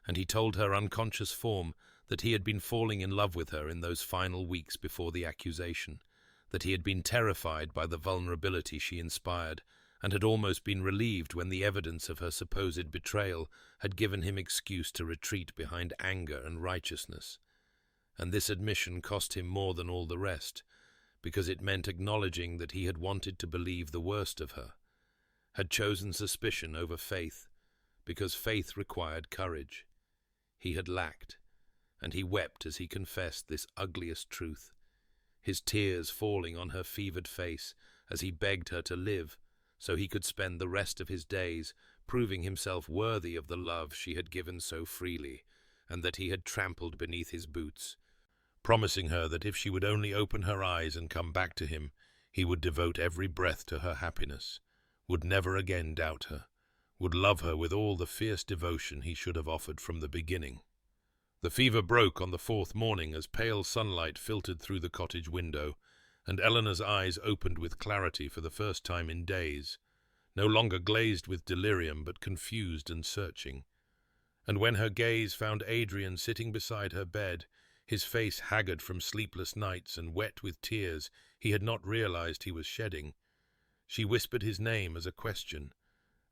and he told her unconscious form that he had been falling in love with her in those final weeks before the accusation, that he had been terrified by the vulnerability she inspired, and had almost been relieved when the evidence of her supposed betrayal had given him excuse to retreat behind anger and righteousness. And this admission cost him more than all the rest, because it meant acknowledging that he had wanted to believe the worst of her, had chosen suspicion over faith, because faith required courage. He had lacked, and he wept as he confessed this ugliest truth, his tears falling on her fevered face as he begged her to live so he could spend the rest of his days proving himself worthy of the love she had given so freely and that he had trampled beneath his boots, promising her that if she would only open her eyes and come back to him, he would devote every breath to her happiness, would never again doubt her, would love her with all the fierce devotion he should have offered from the beginning. The fever broke on the fourth morning as pale sunlight filtered through the cottage window, and Eleanor's eyes opened with clarity for the first time in days, no longer glazed with delirium but confused and searching. And when her gaze found Adrian sitting beside her bed, his face haggard from sleepless nights and wet with tears he had not realized he was shedding, she whispered his name as a question,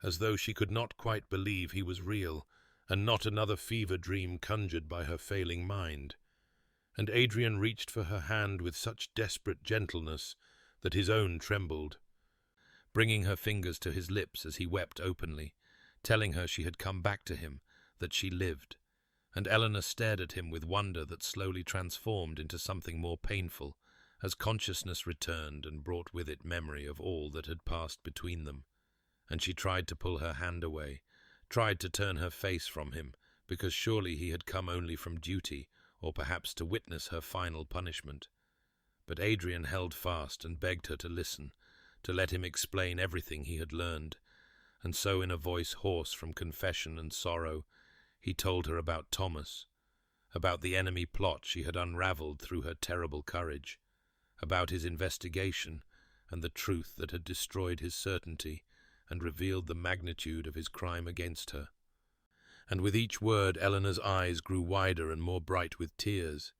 as though she could not quite believe he was real, and not another fever dream conjured by her failing mind. And Adrian reached for her hand with such desperate gentleness that his own trembled, bringing her fingers to his lips as he wept openly, telling her she had come back to him, that she lived. And Eleanor stared at him with wonder that slowly transformed into something more painful, as consciousness returned and brought with it memory of all that had passed between them. And she tried to pull her hand away, tried to turn her face from him, because surely he had come only from duty, or perhaps to witness her final punishment. But Adrian held fast and begged her to listen, to let him explain everything he had learned, and so in a voice hoarse from confession and sorrow, he told her about Thomas, about the enemy plot she had unravelled through her terrible courage, about his investigation and the truth that had destroyed his certainty and revealed the magnitude of his crime against her. And with each word Eleanor's eyes grew wider and more bright with tears,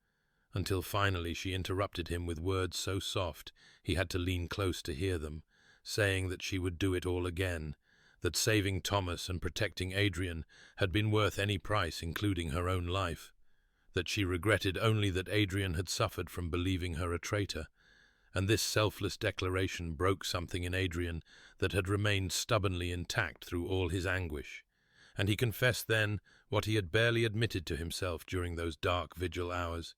until finally she interrupted him with words so soft he had to lean close to hear them, saying that she would do it all again, that saving Thomas and protecting Adrian had been worth any price, including her own life, that she regretted only that Adrian had suffered from believing her a traitor, and this selfless declaration broke something in Adrian that had remained stubbornly intact through all his anguish, and he confessed then what he had barely admitted to himself during those dark vigil hours,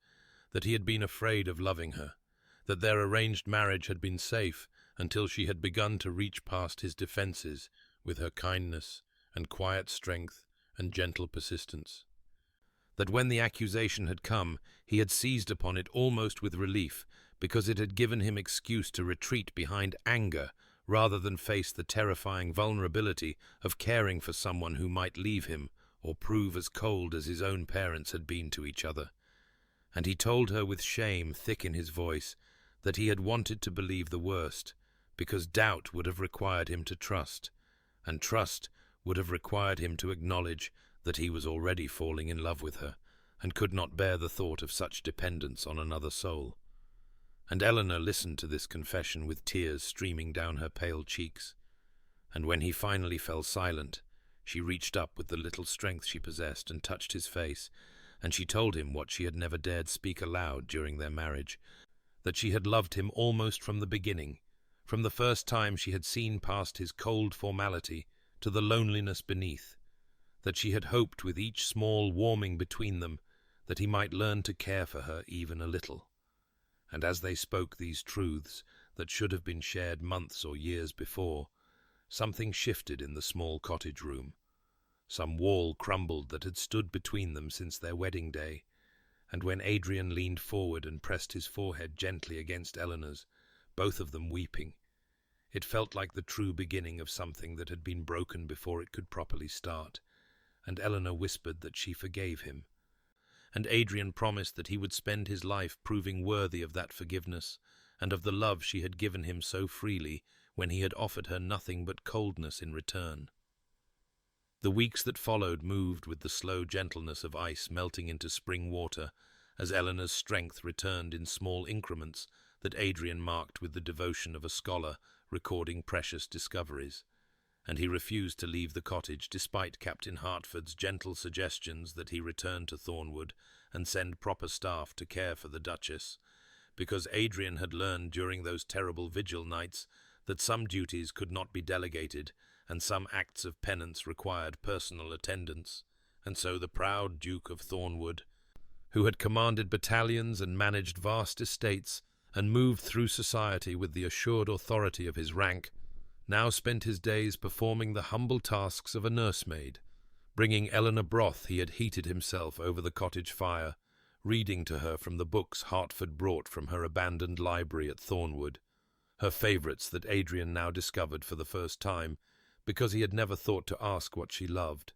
that he had been afraid of loving her, that their arranged marriage had been safe until she had begun to reach past his defences with her kindness and quiet strength and gentle persistence. That when the accusation had come, he had seized upon it almost with relief, because it had given him excuse to retreat behind anger rather than face the terrifying vulnerability of caring for someone who might leave him or prove as cold as his own parents had been to each other. And he told her with shame thick in his voice that he had wanted to believe the worst, because doubt would have required him to trust, and trust would have required him to acknowledge that he was already falling in love with her, and could not bear the thought of such dependence on another soul. And Eleanor listened to this confession with tears streaming down her pale cheeks, and when he finally fell silent, she reached up with the little strength she possessed and touched his face, and she told him what she had never dared speak aloud during their marriage, that she had loved him almost from the beginning, from the first time she had seen past his cold formality to the loneliness beneath, that she had hoped with each small warming between them that he might learn to care for her even a little. And as they spoke these truths that should have been shared months or years before, something shifted in the small cottage room. Some wall crumbled that had stood between them since their wedding day, and when Adrian leaned forward and pressed his forehead gently against Eleanor's, both of them weeping, it felt like the true beginning of something that had been broken before it could properly start, and Eleanor whispered that she forgave him, and Adrian promised that he would spend his life proving worthy of that forgiveness and of the love she had given him so freely when he had offered her nothing but coldness in return. The weeks that followed moved with the slow gentleness of ice melting into spring water, as Eleanor's strength returned in small increments that Adrian marked with the devotion of a scholar recording precious discoveries, and he refused to leave the cottage despite Captain Hartford's gentle suggestions that he return to Thornwood and send proper staff to care for the Duchess, because Adrian had learned during those terrible vigil nights that some duties could not be delegated and some acts of penance required personal attendance, and so the proud Duke of Thornwood, who had commanded battalions and managed vast estates and moved through society with the assured authority of his rank, now spent his days performing the humble tasks of a nursemaid, bringing Eleanor broth he had heated himself over the cottage fire, reading to her from the books Hertford brought from her abandoned library at Thornwood, her favourites that Adrian now discovered for the first time, because he had never thought to ask what she loved,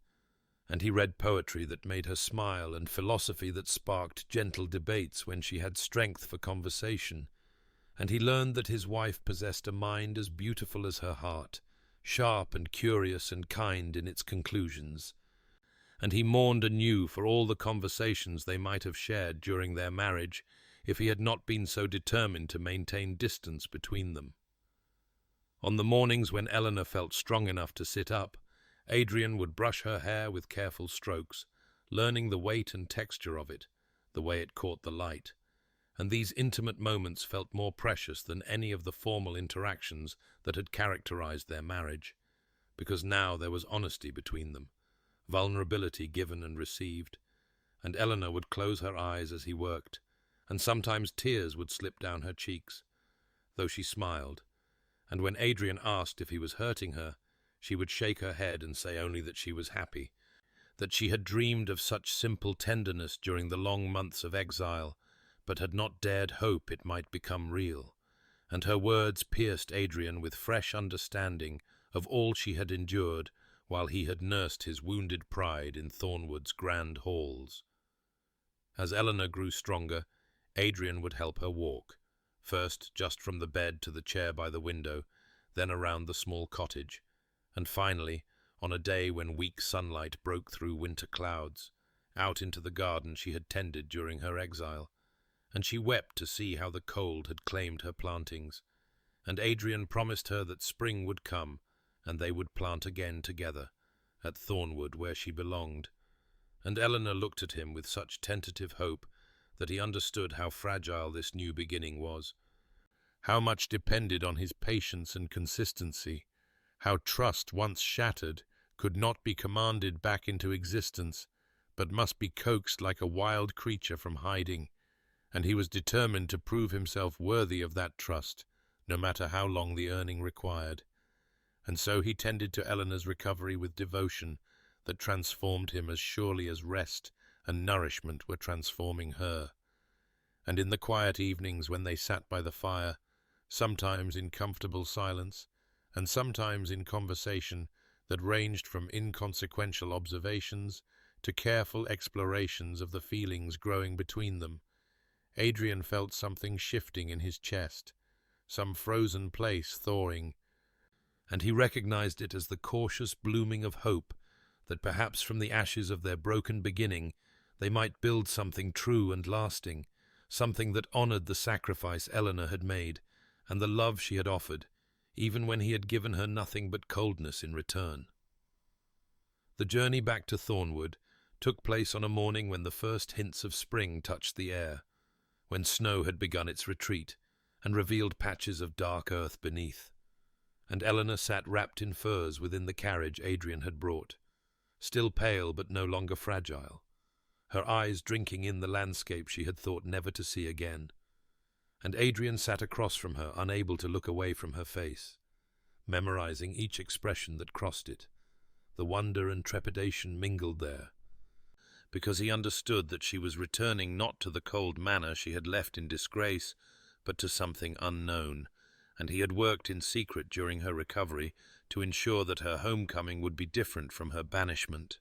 and he read poetry that made her smile and philosophy that sparked gentle debates when she had strength for conversation, and he learned that his wife possessed a mind as beautiful as her heart, sharp and curious and kind in its conclusions, and he mourned anew for all the conversations they might have shared during their marriage if he had not been so determined to maintain distance between them. On the mornings when Eleanor felt strong enough to sit up, Adrian would brush her hair with careful strokes, learning the weight and texture of it, the way it caught the light, and these intimate moments felt more precious than any of the formal interactions that had characterized their marriage, because now there was honesty between them, vulnerability given and received, and Eleanor would close her eyes as he worked, and sometimes tears would slip down her cheeks, though she smiled, and when Adrian asked if he was hurting her, she would shake her head and say only that she was happy, that she had dreamed of such simple tenderness during the long months of exile, but had not dared hope it might become real, and her words pierced Adrian with fresh understanding of all she had endured while he had nursed his wounded pride in Thornwood's grand halls. As Eleanor grew stronger, Adrian would help her walk, first just from the bed to the chair by the window, then around the small cottage, and finally, on a day when weak sunlight broke through winter clouds, out into the garden she had tended during her exile, and she wept to see how the cold had claimed her plantings, and Adrian promised her that spring would come, and they would plant again together, at Thornwood where she belonged, and Eleanor looked at him with such tentative hope that he understood how fragile this new beginning was, how much depended on his patience and consistency, how trust once shattered could not be commanded back into existence, but must be coaxed like a wild creature from hiding, and he was determined to prove himself worthy of that trust, no matter how long the earning required. And so he tended to Eleanor's recovery with devotion that transformed him as surely as rest and nourishment were transforming her. And in the quiet evenings when they sat by the fire, sometimes in comfortable silence, and sometimes in conversation that ranged from inconsequential observations to careful explorations of the feelings growing between them, Adrian felt something shifting in his chest, some frozen place thawing, and he recognized it as the cautious blooming of hope that perhaps from the ashes of their broken beginning they might build something true and lasting, something that honored the sacrifice Eleanor had made and the love she had offered, even when he had given her nothing but coldness in return. The journey back to Thornwood took place on a morning when the first hints of spring touched the air, when snow had begun its retreat and revealed patches of dark earth beneath, and Eleanor sat wrapped in furs within the carriage Adrian had brought, still pale but no longer fragile, her eyes drinking in the landscape she had thought never to see again. And Adrian sat across from her, unable to look away from her face, memorizing each expression that crossed it. The wonder and trepidation mingled there, because he understood that she was returning not to the cold manor she had left in disgrace, but to something unknown, and he had worked in secret during her recovery to ensure that her homecoming would be different from her banishment,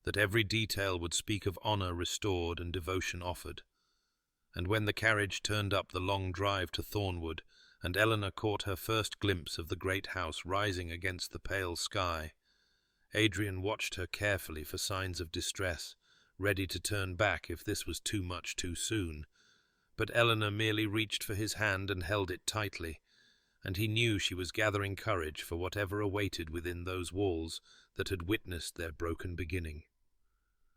that every detail would speak of honor restored and devotion offered. And when the carriage turned up the long drive to Thornwood, and Eleanor caught her first glimpse of the great house rising against the pale sky, Adrian watched her carefully for signs of distress, ready to turn back if this was too much too soon. But Eleanor merely reached for his hand and held it tightly, and he knew she was gathering courage for whatever awaited within those walls that had witnessed their broken beginning.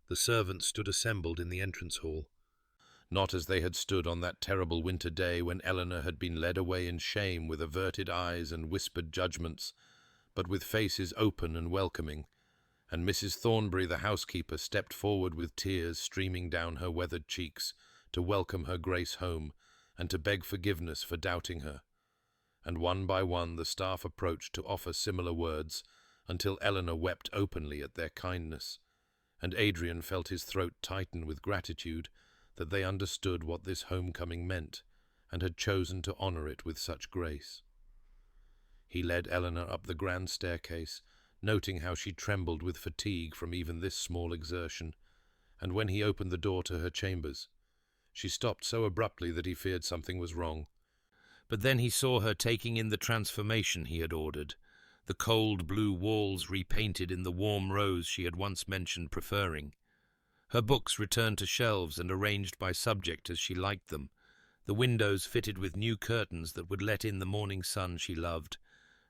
The servants stood assembled in the entrance hall, not as they had stood on that terrible winter day when Eleanor had been led away in shame with averted eyes and whispered judgments, but with faces open and welcoming, and Mrs. Thornbury, the housekeeper, stepped forward with tears streaming down her weathered cheeks to welcome her Grace home and to beg forgiveness for doubting her. And one by one the staff approached to offer similar words, until Eleanor wept openly at their kindness, and Adrian felt his throat tighten with gratitude that they understood what this homecoming meant, and had chosen to honor it with such grace. He led Eleanor up the grand staircase, noting how she trembled with fatigue from even this small exertion, and when he opened the door to her chambers, she stopped so abruptly that he feared something was wrong. But then he saw her taking in the transformation he had ordered, the cold blue walls repainted in the warm rose she had once mentioned preferring, her books returned to shelves and arranged by subject as she liked them, the windows fitted with new curtains that would let in the morning sun she loved,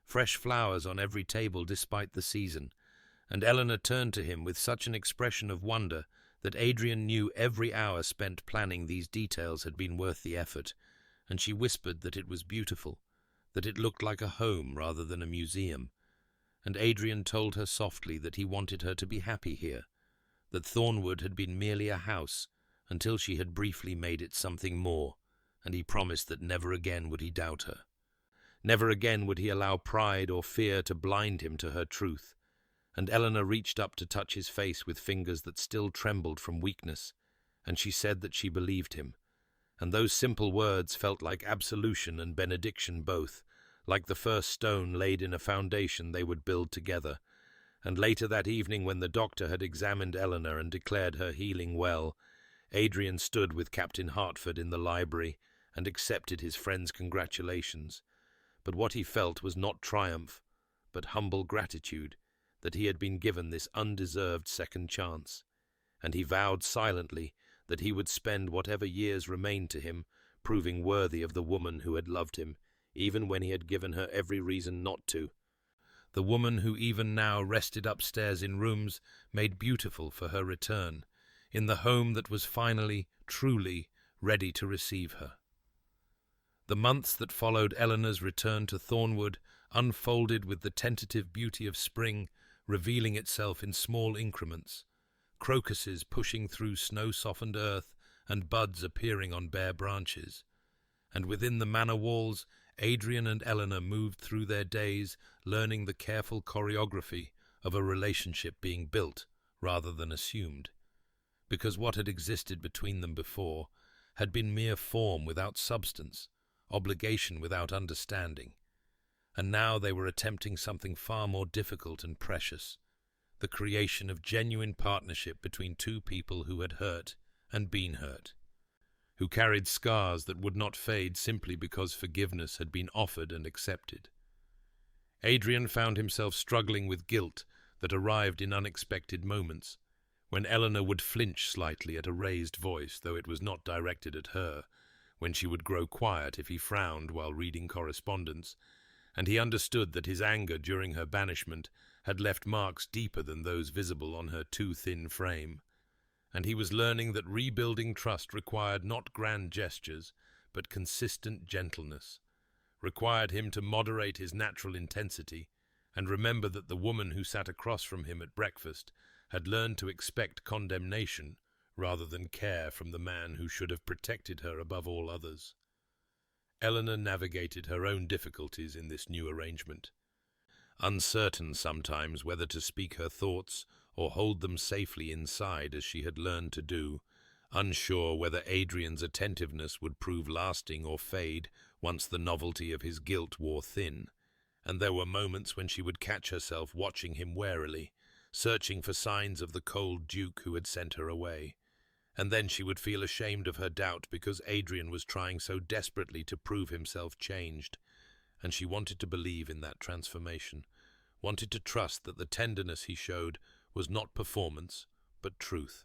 fresh flowers on every table despite the season, and Eleanor turned to him with such an expression of wonder that Adrian knew every hour spent planning these details had been worth the effort, and she whispered that it was beautiful, that it looked like a home rather than a museum, and Adrian told her softly that he wanted her to be happy here, that Thornwood had been merely a house until she had briefly made it something more, and he promised that never again would he doubt her. Never again would he allow pride or fear to blind him to her truth, and Eleanor reached up to touch his face with fingers that still trembled from weakness, and she said that she believed him. And those simple words felt like absolution and benediction both, like the first stone laid in a foundation they would build together. And later that evening, when the doctor had examined Eleanor and declared her healing well, Adrian stood with Captain Hartford in the library and accepted his friend's congratulations. But what he felt was not triumph, but humble gratitude that he had been given this undeserved second chance. And he vowed silently that he would spend whatever years remained to him proving worthy of the woman who had loved him, even when he had given her every reason not to. The woman who even now rested upstairs in rooms made beautiful for her return, in the home that was finally, truly, ready to receive her. The months that followed Eleanor's return to Thornwood unfolded with the tentative beauty of spring, revealing itself in small increments, crocuses pushing through snow-softened earth and buds appearing on bare branches. And within the manor walls, Adrian and Eleanor moved through their days learning the careful choreography of a relationship being built rather than assumed, because what had existed between them before had been mere form without substance, obligation without understanding. And now they were attempting something far more difficult and precious, the creation of genuine partnership between two people who had hurt and been hurt, who carried scars that would not fade simply because forgiveness had been offered and accepted. Adrian found himself struggling with guilt that arrived in unexpected moments, when Eleanor would flinch slightly at a raised voice, though it was not directed at her, when she would grow quiet if he frowned while reading correspondence, and he understood that his anger during her banishment had left marks deeper than those visible on her too thin frame. And he was learning that rebuilding trust required not grand gestures, but consistent gentleness, required him to moderate his natural intensity, and remember that the woman who sat across from him at breakfast had learned to expect condemnation rather than care from the man who should have protected her above all others. Eleanor navigated her own difficulties in this new arrangement, uncertain sometimes whether to speak her thoughts or hold them safely inside as she had learned to do, unsure whether Adrian's attentiveness would prove lasting or fade once the novelty of his guilt wore thin. And there were moments when she would catch herself watching him warily, searching for signs of the cold duke who had sent her away. And then she would feel ashamed of her doubt because Adrian was trying so desperately to prove himself changed, and she wanted to believe in that transformation, wanted to trust that the tenderness he showed was not performance, but truth.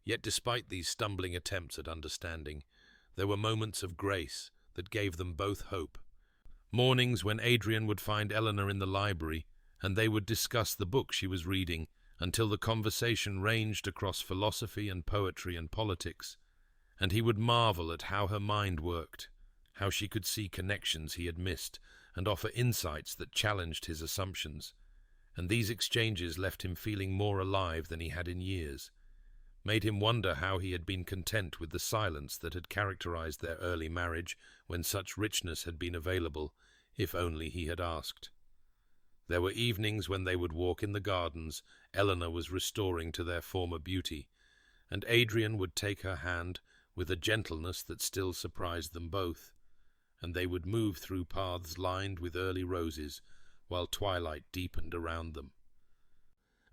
Yet despite these stumbling attempts at understanding, there were moments of grace that gave them both hope. Mornings when Adrian would find Eleanor in the library, and they would discuss the book she was reading, until the conversation ranged across philosophy and poetry and politics, and he would marvel at how her mind worked, how she could see connections he had missed, and offer insights that challenged his assumptions. And these exchanges left him feeling more alive than he had in years, made him wonder how he had been content with the silence that had characterized their early marriage when such richness had been available, if only he had asked. There were evenings when they would walk in the gardens Eleanor was restoring to their former beauty, and Adrian would take her hand with a gentleness that still surprised them both, and they would move through paths lined with early roses while twilight deepened around them.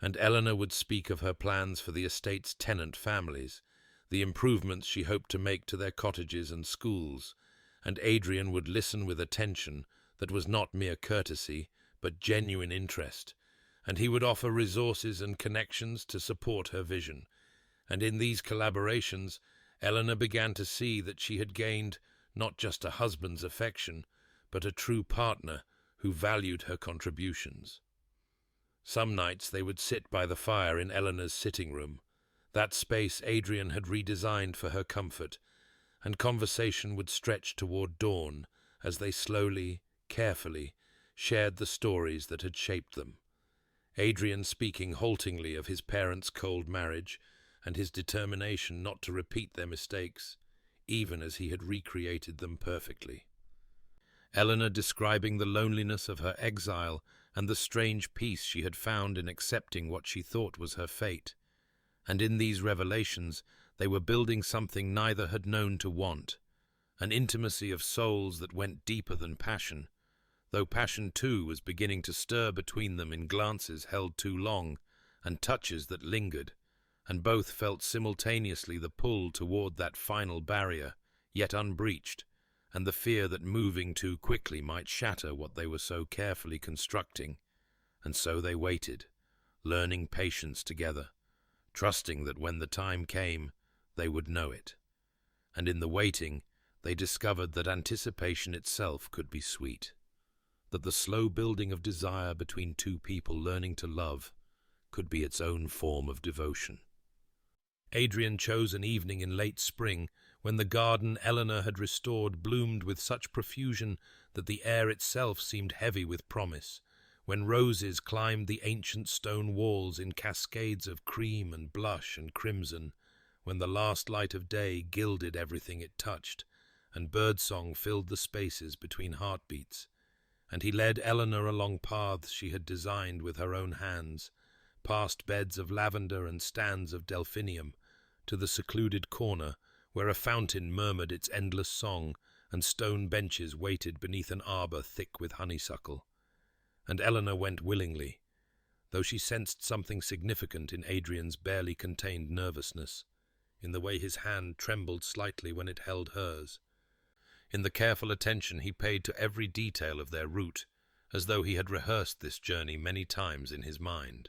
And Eleanor would speak of her plans for the estate's tenant families, the improvements she hoped to make to their cottages and schools, and Adrian would listen with attention that was not mere courtesy, but genuine interest, and he would offer resources and connections to support her vision. And in these collaborations, Eleanor began to see that she had gained not just a husband's affection, but a true partner who valued her contributions. Some nights they would sit by the fire in Eleanor's sitting room, that space Adrian had redesigned for her comfort, and conversation would stretch toward dawn as they slowly, carefully, shared the stories that had shaped them. Adrian speaking haltingly of his parents' cold marriage and his determination not to repeat their mistakes, even as he had recreated them perfectly. Eleanor describing the loneliness of her exile and the strange peace she had found in accepting what she thought was her fate. And in these revelations they were building something neither had known to want, an intimacy of souls that went deeper than passion, though passion too was beginning to stir between them in glances held too long and touches that lingered, and both felt simultaneously the pull toward that final barrier, yet unbreached, and the fear that moving too quickly might shatter what they were so carefully constructing. And so they waited, learning patience together, trusting that when the time came, they would know it. And in the waiting, they discovered that anticipation itself could be sweet, that the slow building of desire between two people learning to love could be its own form of devotion. Adrian chose an evening in late spring, when the garden Eleanor had restored bloomed with such profusion that the air itself seemed heavy with promise, when roses climbed the ancient stone walls in cascades of cream and blush and crimson, when the last light of day gilded everything it touched, and birdsong filled the spaces between heartbeats, and he led Eleanor along paths she had designed with her own hands, past beds of lavender and stands of delphinium, to the secluded corner where a fountain murmured its endless song, and stone benches waited beneath an arbour thick with honeysuckle. And Eleanor went willingly, though she sensed something significant in Adrian's barely contained nervousness, in the way his hand trembled slightly when it held hers, in the careful attention he paid to every detail of their route, as though he had rehearsed this journey many times in his mind.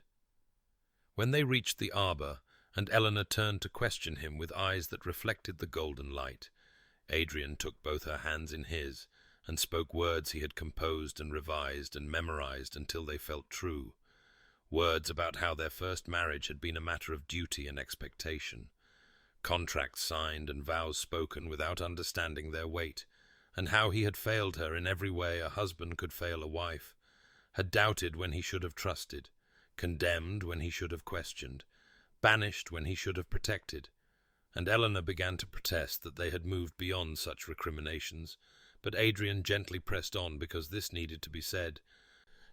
When they reached the arbour, and Eleanor turned to question him with eyes that reflected the golden light, Adrian took both her hands in his, and spoke words he had composed and revised and memorized until they felt true, words about how their first marriage had been a matter of duty and expectation, contracts signed and vows spoken without understanding their weight, and how he had failed her in every way a husband could fail a wife, had doubted when he should have trusted, condemned when he should have questioned, banished when he should have protected. And Eleanor began to protest that they had moved beyond such recriminations, but Adrian gently pressed on because this needed to be said,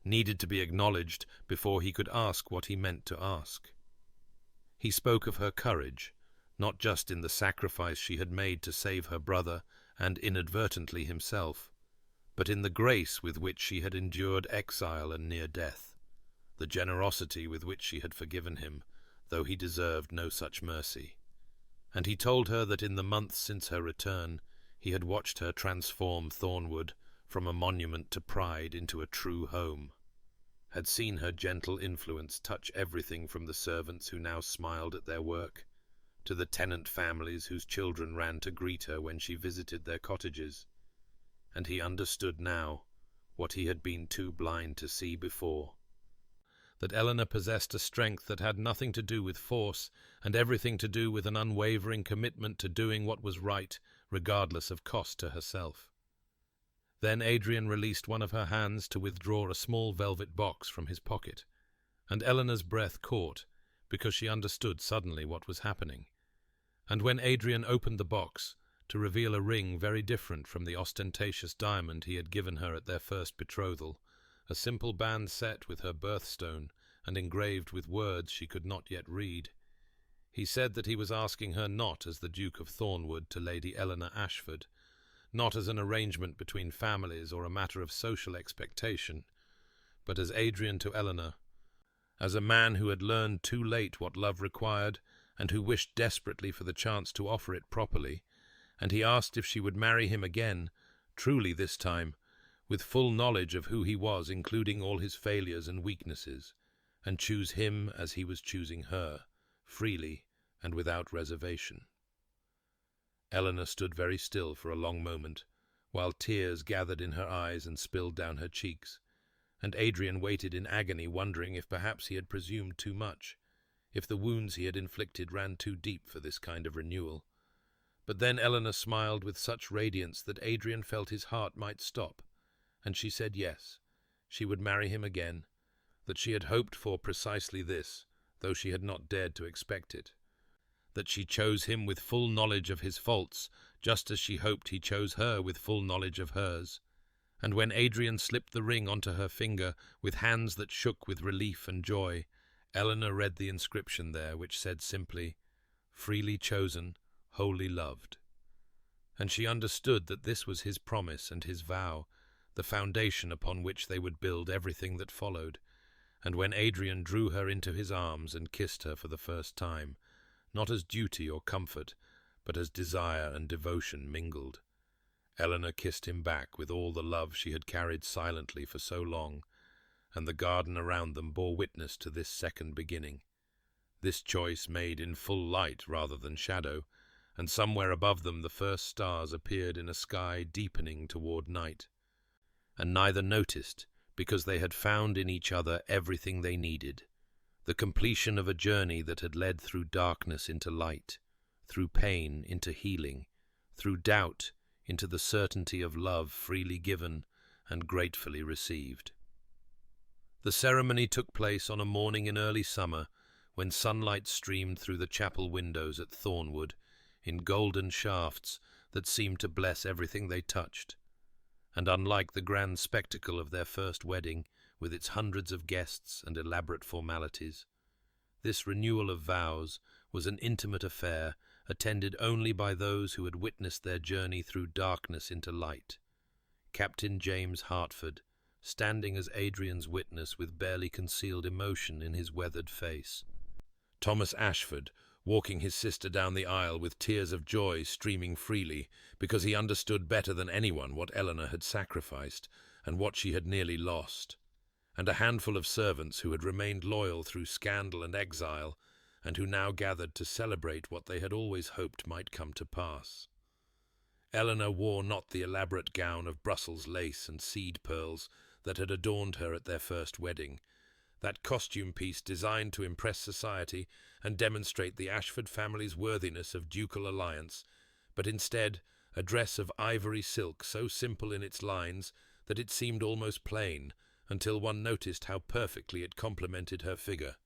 needed to be acknowledged before he could ask what he meant to ask. He spoke of her courage, not just in the sacrifice she had made to save her brother and inadvertently himself, but in the grace with which she had endured exile and near death, the generosity with which she had forgiven him, though he deserved no such mercy. And he told her that in the months since her return he had watched her transform Thornwood from a monument to pride into a true home, had seen her gentle influence touch everything from the servants who now smiled at their work, to the tenant families whose children ran to greet her when she visited their cottages, and he understood now what he had been too blind to see before, that Eleanor possessed a strength that had nothing to do with force and everything to do with an unwavering commitment to doing what was right, regardless of cost to herself. Then Adrian released one of her hands to withdraw a small velvet box from his pocket, and Eleanor's breath caught because she understood suddenly what was happening. And when Adrian opened the box to reveal a ring very different from the ostentatious diamond he had given her at their first betrothal, a simple band set with her birthstone and engraved with words she could not yet read, he said that he was asking her not as the Duke of Thornwood to Lady Eleanor Ashford, not as an arrangement between families or a matter of social expectation, but as Adrian to Eleanor, as a man who had learned too late what love required and who wished desperately for the chance to offer it properly, and he asked if she would marry him again, truly this time, with full knowledge of who he was, including all his failures and weaknesses, and choose him as he was choosing her, freely and without reservation. Eleanor stood very still for a long moment, while tears gathered in her eyes and spilled down her cheeks, and Adrian waited in agony, wondering if perhaps he had presumed too much, if the wounds he had inflicted ran too deep for this kind of renewal. But then Eleanor smiled with such radiance that Adrian felt his heart might stop, and she said yes, she would marry him again, that she had hoped for precisely this, though she had not dared to expect it, that she chose him with full knowledge of his faults, just as she hoped he chose her with full knowledge of hers, And when Adrian slipped the ring onto her finger with hands that shook with relief and joy, Eleanor read the inscription there, which said simply, "Freely chosen, wholly loved." And she understood that this was his promise and his vow, the foundation upon which they would build everything that followed. And when Adrian drew her into his arms and kissed her for the first time, not as duty or comfort, but as desire and devotion mingled, Eleanor kissed him back with all the love she had carried silently for so long, and the garden around them bore witness to this second beginning. This choice made in full light rather than shadow, and somewhere above them the first stars appeared in a sky deepening toward night. And neither noticed, because they had found in each other everything they needed, the completion of a journey that had led through darkness into light, through pain into healing, through doubt into the certainty of love freely given and gratefully received. The ceremony took place on a morning in early summer, when sunlight streamed through the chapel windows at Thornwood in golden shafts that seemed to bless everything they touched. And unlike the grand spectacle of their first wedding, with its hundreds of guests and elaborate formalities, this renewal of vows was an intimate affair, attended only by those who had witnessed their journey through darkness into light. Captain James Hartford, standing as Adrian's witness with barely concealed emotion in his weathered face. Thomas Ashford, walking his sister down the aisle with tears of joy streaming freely, because he understood better than anyone what Eleanor had sacrificed and what she had nearly lost. And a handful of servants who had remained loyal through scandal and exile, and who now gathered to celebrate what they had always hoped might come to pass. Eleanor wore not the elaborate gown of Brussels lace and seed pearls that had adorned her at their first wedding, that costume piece designed to impress society and demonstrate the Ashford family's worthiness of ducal alliance, but instead a dress of ivory silk so simple in its lines that it seemed almost plain, until one noticed how perfectly it complemented her figure,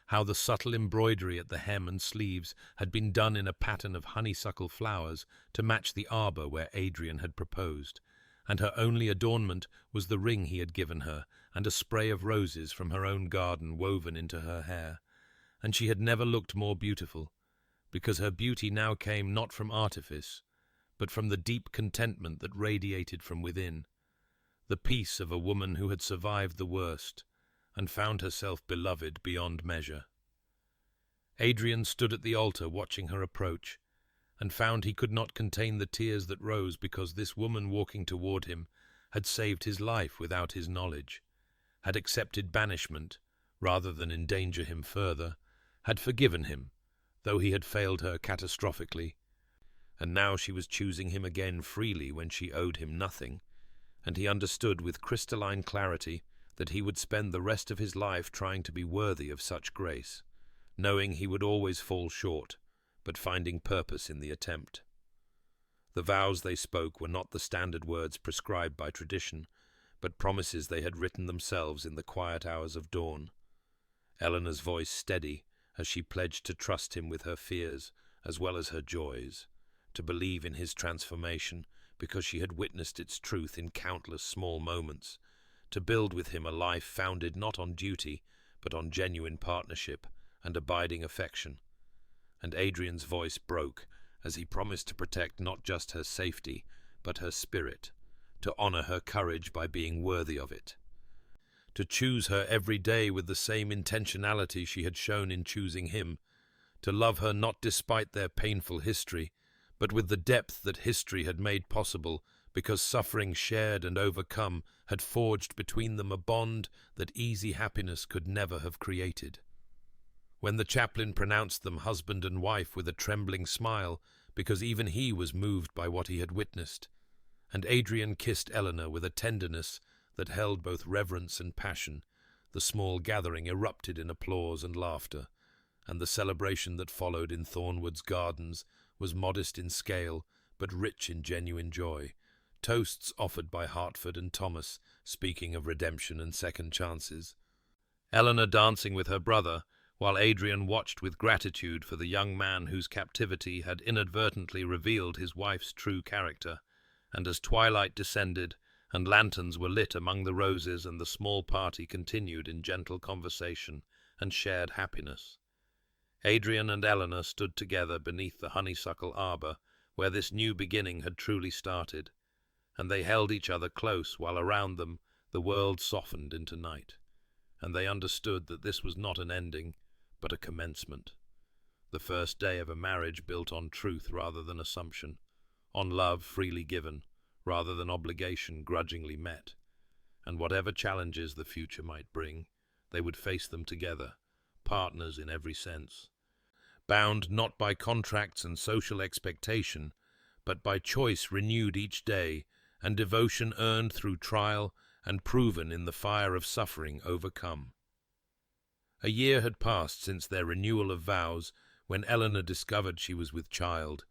how the subtle embroidery at the hem and sleeves had been done in a pattern of honeysuckle flowers to match the arbour where Adrian had proposed, and her only adornment was the ring he had given her, and a spray of roses from her own garden woven into her hair. And she had never looked more beautiful, because her beauty now came not from artifice, but from the deep contentment that radiated from within, the peace of a woman who had survived the worst, and found herself beloved beyond measure. Adrian stood at the altar watching her approach, and found he could not contain the tears that rose because this woman walking toward him had saved his life without his knowledge, had accepted banishment rather than endanger him further, had forgiven him, though he had failed her catastrophically, and now she was choosing him again freely when she owed him nothing, and he understood with crystalline clarity that he would spend the rest of his life trying to be worthy of such grace, knowing he would always fall short, but finding purpose in the attempt. The vows they spoke were not the standard words prescribed by tradition, but promises they had written themselves in the quiet hours of dawn. Eleanor's voice steady as she pledged to trust him with her fears as well as her joys, to believe in his transformation because she had witnessed its truth in countless small moments, to build with him a life founded not on duty, but on genuine partnership and abiding affection. And Adrian's voice broke as he promised to protect not just her safety, but her spirit, to honor her courage by being worthy of it, to choose her every day with the same intentionality she had shown in choosing him, to love her not despite their painful history, but with the depth that history had made possible, because suffering shared and overcome had forged between them a bond that easy happiness could never have created. When the chaplain pronounced them husband and wife with a trembling smile, because even he was moved by what he had witnessed, and Adrian kissed Eleanor with a tenderness that held both reverence and passion, the small gathering erupted in applause and laughter, and the celebration that followed in Thornwood's gardens was modest in scale, but rich in genuine joy. Toasts offered by Hartford and Thomas, speaking of redemption and second chances. Eleanor dancing with her brother, while Adrian watched with gratitude for the young man whose captivity had inadvertently revealed his wife's true character. And as twilight descended, and lanterns were lit among the roses, and the small party continued in gentle conversation and shared happiness. Adrian and Eleanor stood together beneath the honeysuckle arbor where this new beginning had truly started, and they held each other close while around them the world softened into night, and they understood that this was not an ending, but a commencement. The first day of a marriage built on truth rather than assumption, on love freely given rather than obligation grudgingly met, and whatever challenges the future might bring, they would face them together, partners in every sense, bound not by contracts and social expectation, but by choice renewed each day, and devotion earned through trial and proven in the fire of suffering overcome. A year had passed since their renewal of vows, when Eleanor discovered she was with child,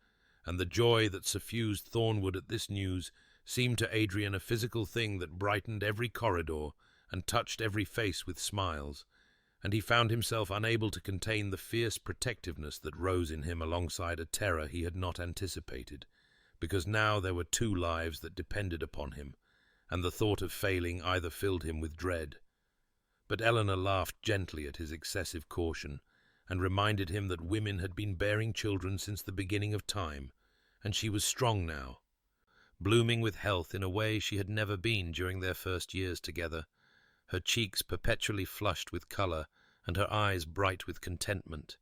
and the joy that suffused Thornwood at this news seemed to Adrian a physical thing that brightened every corridor and touched every face with smiles, and he found himself unable to contain the fierce protectiveness that rose in him alongside a terror he had not anticipated, because now there were two lives that depended upon him, and the thought of failing either filled him with dread. But Eleanor laughed gently at his excessive caution, and reminded him that women had been bearing children since the beginning of time, and she was strong now, blooming with health in a way she had never been during their first years together, her cheeks perpetually flushed with colour, and her eyes bright with contentment,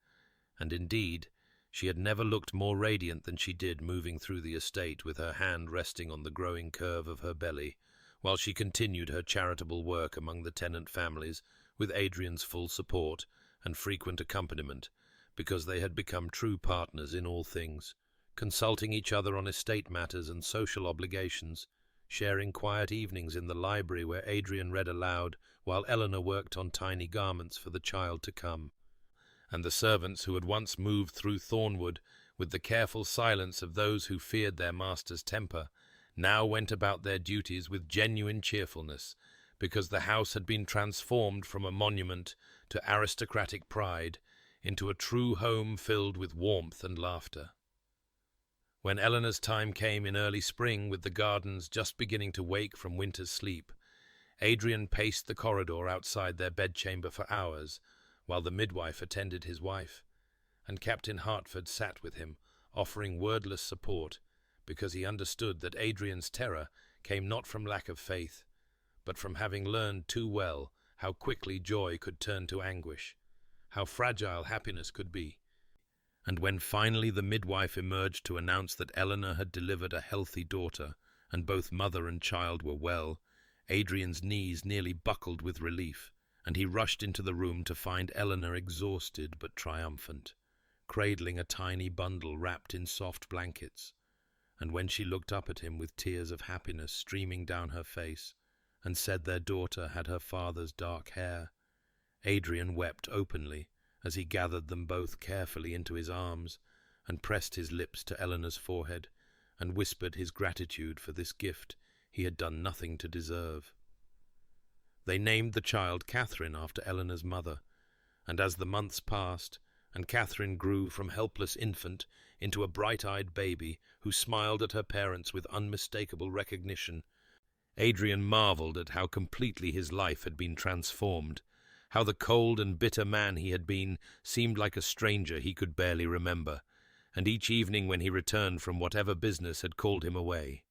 and indeed she had never looked more radiant than she did moving through the estate with her hand resting on the growing curve of her belly, while she continued her charitable work among the tenant families with Adrian's full support and frequent accompaniment, because they had become true partners in all things, consulting each other on estate matters and social obligations, sharing quiet evenings in the library where Adrian read aloud while Eleanor worked on tiny garments for the child to come. And the servants who had once moved through Thornwood with the careful silence of those who feared their master's temper now went about their duties with genuine cheerfulness, because the house had been transformed from a monument to aristocratic pride into a true home filled with warmth and laughter. When Eleanor's time came in early spring, with the gardens just beginning to wake from winter's sleep, Adrian paced the corridor outside their bedchamber for hours, while the midwife attended his wife, and Captain Hartford sat with him, offering wordless support, because he understood that Adrian's terror came not from lack of faith, but from having learned too well how quickly joy could turn to anguish, how fragile happiness could be. And when finally the midwife emerged to announce that Eleanor had delivered a healthy daughter, and both mother and child were well, Adrian's knees nearly buckled with relief, and he rushed into the room to find Eleanor exhausted but triumphant, cradling a tiny bundle wrapped in soft blankets. And when she looked up at him with tears of happiness streaming down her face, and said their daughter had her father's dark hair, Adrian wept openly as he gathered them both carefully into his arms, and pressed his lips to Eleanor's forehead, and whispered his gratitude for this gift he had done nothing to deserve. They named the child Catherine after Eleanor's mother, and as the months passed, and Catherine grew from helpless infant into a bright-eyed baby who smiled at her parents with unmistakable recognition, Adrian marveled at how completely his life had been transformed, how the cold and bitter man he had been seemed like a stranger he could barely remember, and each evening when he returned from whatever business had called him away,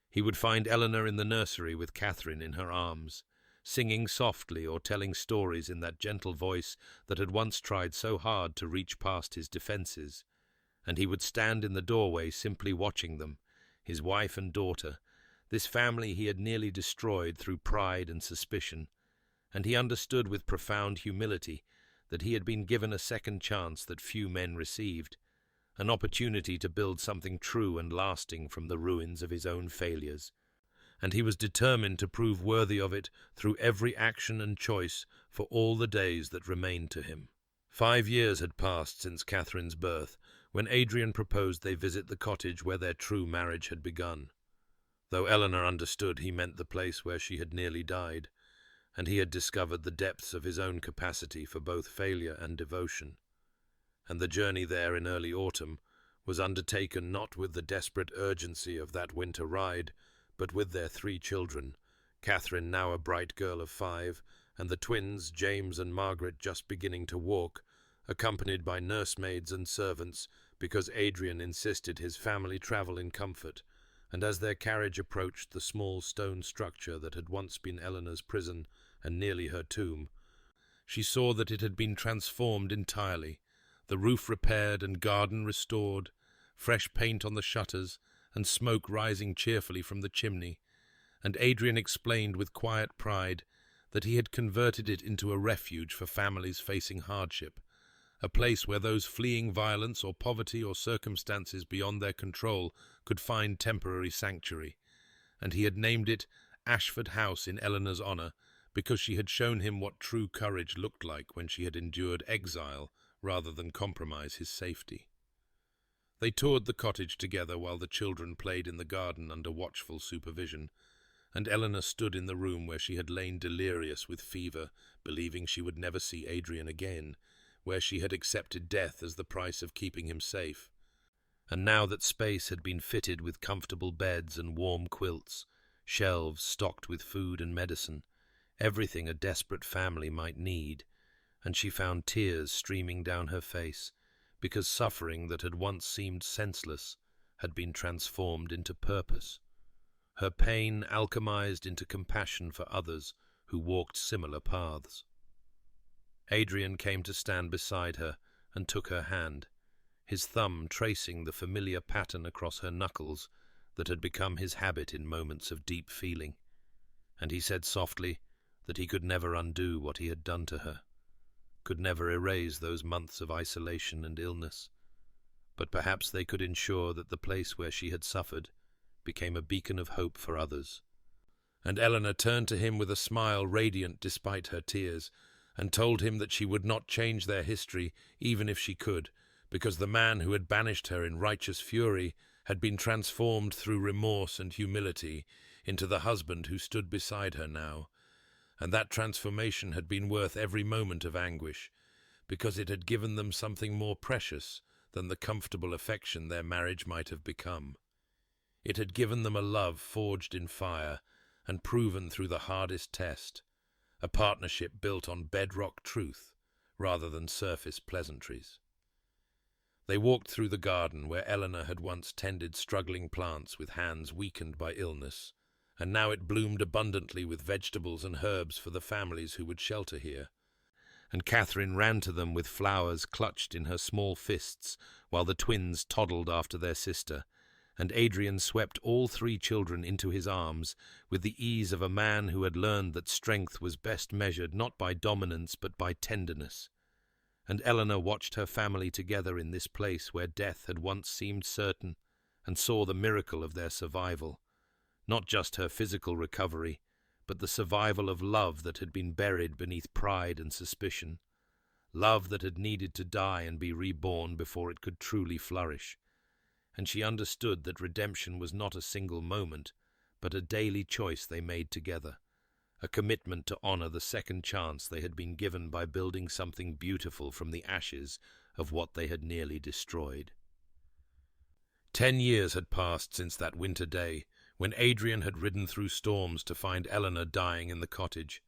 he would find Eleanor in the nursery with Catherine in her arms, singing softly or telling stories in that gentle voice that had once tried so hard to reach past his defences, and he would stand in the doorway simply watching them, his wife and daughter, this family he had nearly destroyed through pride and suspicion, and he understood with profound humility that he had been given a second chance that few men received, an opportunity to build something true and lasting from the ruins of his own failures, and he was determined to prove worthy of it through every action and choice for all the days that remained to him. 5 years had passed since Catherine's birth, when Adrian proposed they visit the cottage where their true marriage had begun, though Eleanor understood he meant the place where she had nearly died, and he had discovered the depths of his own capacity for both failure and devotion. And the journey there in early autumn was undertaken not with the desperate urgency of that winter ride, but with their 3 children, Catherine, now a bright girl of 5, and the twins, James and Margaret, just beginning to walk, accompanied by nursemaids and servants, because Adrian insisted his family travel in comfort, and as their carriage approached the small stone structure that had once been Eleanor's prison and nearly her tomb, she saw that it had been transformed entirely, the roof repaired and garden restored, fresh paint on the shutters, and smoke rising cheerfully from the chimney, and Adrian explained with quiet pride that he had converted it into a refuge for families facing hardship, a place where those fleeing violence or poverty or circumstances beyond their control could find temporary sanctuary, and he had named it Ashford House in Eleanor's honour, because she had shown him what true courage looked like when she had endured exile rather than compromise his safety. They toured the cottage together while the children played in the garden under watchful supervision, and Eleanor stood in the room where she had lain delirious with fever, believing she would never see Adrian again, where she had accepted death as the price of keeping him safe. And now that space had been fitted with comfortable beds and warm quilts, shelves stocked with food and medicine, everything a desperate family might need, and she found tears streaming down her face, because suffering that had once seemed senseless had been transformed into purpose. Her pain alchemized into compassion for others who walked similar paths. Adrian came to stand beside her and took her hand, his thumb tracing the familiar pattern across her knuckles that had become his habit in moments of deep feeling, and he said softly that he could never undo what he had done to her, could never erase those months of isolation and illness, but perhaps they could ensure that the place where she had suffered became a beacon of hope for others. And Eleanor turned to him with a smile radiant despite her tears, and told him that she would not change their history even if she could, because the man who had banished her in righteous fury had been transformed through remorse and humility into the husband who stood beside her now, and that transformation had been worth every moment of anguish, because it had given them something more precious than the comfortable affection their marriage might have become. It had given them a love forged in fire and proven through the hardest test, a partnership built on bedrock truth rather than surface pleasantries. They walked through the garden where Eleanor had once tended struggling plants with hands weakened by illness, and now it bloomed abundantly with vegetables and herbs for the families who would shelter here. And Catherine ran to them with flowers clutched in her small fists, while the twins toddled after their sister, and Adrian swept all 3 children into his arms with the ease of a man who had learned that strength was best measured not by dominance but by tenderness. And Eleanor watched her family together in this place where death had once seemed certain, and saw the miracle of their survival, not just her physical recovery, but the survival of love that had been buried beneath pride and suspicion, love that had needed to die and be reborn before it could truly flourish. And she understood that redemption was not a single moment, but a daily choice they made together, a commitment to honor the second chance they had been given by building something beautiful from the ashes of what they had nearly destroyed. 10 years had passed since that winter day, when Adrian had ridden through storms to find Eleanor dying in the cottage,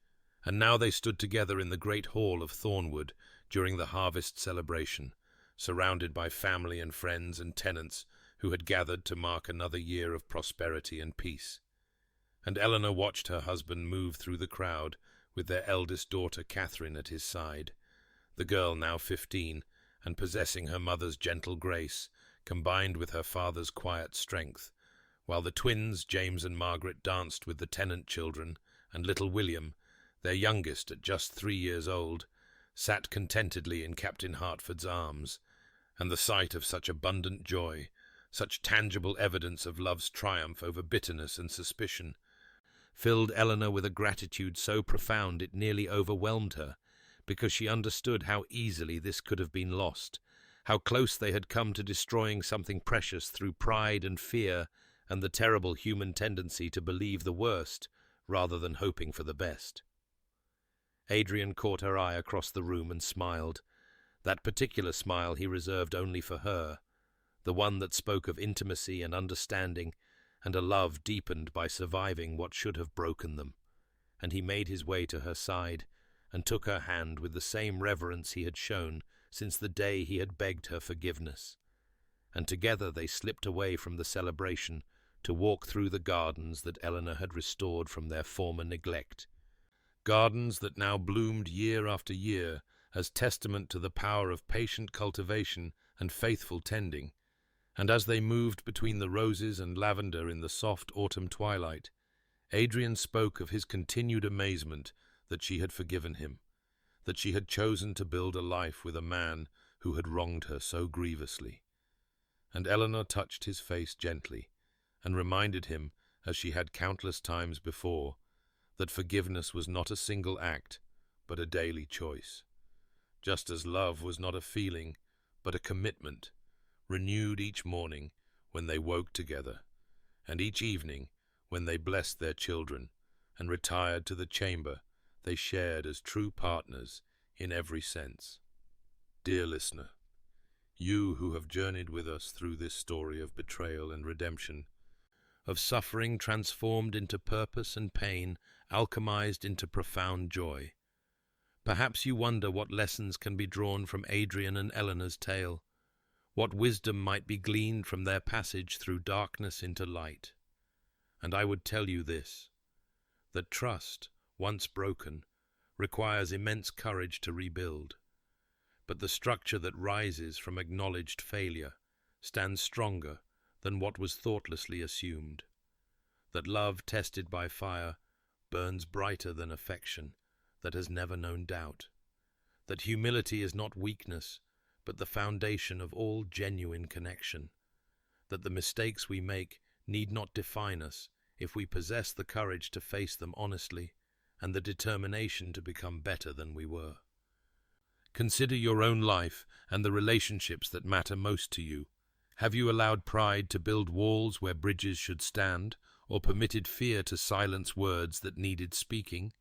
and now they stood together in the great hall of Thornwood during the harvest celebration, surrounded by family and friends and tenants who had gathered to mark another year of prosperity and peace. And Eleanor watched her husband move through the crowd with their eldest daughter Catherine at his side, the girl now 15, and possessing her mother's gentle grace, combined with her father's quiet strength, while the twins, James and Margaret, danced with the tenant children, and little William, their youngest at just 3 years old, sat contentedly in Captain Hertford's arms, and the sight of such abundant joy, such tangible evidence of love's triumph over bitterness and suspicion, filled Eleanor with a gratitude so profound it nearly overwhelmed her, because she understood how easily this could have been lost, how close they had come to destroying something precious through pride and fear and the terrible human tendency to believe the worst rather than hoping for the best. Adrian caught her eye across the room and smiled, that particular smile he reserved only for her, the one that spoke of intimacy and understanding, and a love deepened by surviving what should have broken them. And he made his way to her side, and took her hand with the same reverence he had shown since the day he had begged her forgiveness. And together they slipped away from the celebration to walk through the gardens that Eleanor had restored from their former neglect. Gardens that now bloomed year after year as testament to the power of patient cultivation and faithful tending. And as they moved between the roses and lavender in the soft autumn twilight, Adrian spoke of his continued amazement that she had forgiven him, that she had chosen to build a life with a man who had wronged her so grievously. And Eleanor touched his face gently, and reminded him, as she had countless times before, that forgiveness was not a single act, but a daily choice. Just as love was not a feeling, but a commitment, renewed each morning when they woke together, and each evening when they blessed their children and retired to the chamber they shared as true partners in every sense. Dear listener, you who have journeyed with us through this story of betrayal and redemption, of suffering transformed into purpose and pain alchemized into profound joy, perhaps you wonder what lessons can be drawn from Adrian and Eleanor's tale, what wisdom might be gleaned from their passage through darkness into light. And I would tell you this, that trust, once broken, requires immense courage to rebuild. But the structure that rises from acknowledged failure stands stronger than what was thoughtlessly assumed. That love tested by fire burns brighter than affection that has never known doubt. That humility is not weakness, but the foundation of all genuine connection. That the mistakes we make need not define us if we possess the courage to face them honestly and the determination to become better than we were. Consider your own life and the relationships that matter most to you. Have you allowed pride to build walls where bridges should stand, or permitted fear to silence words that needed speaking?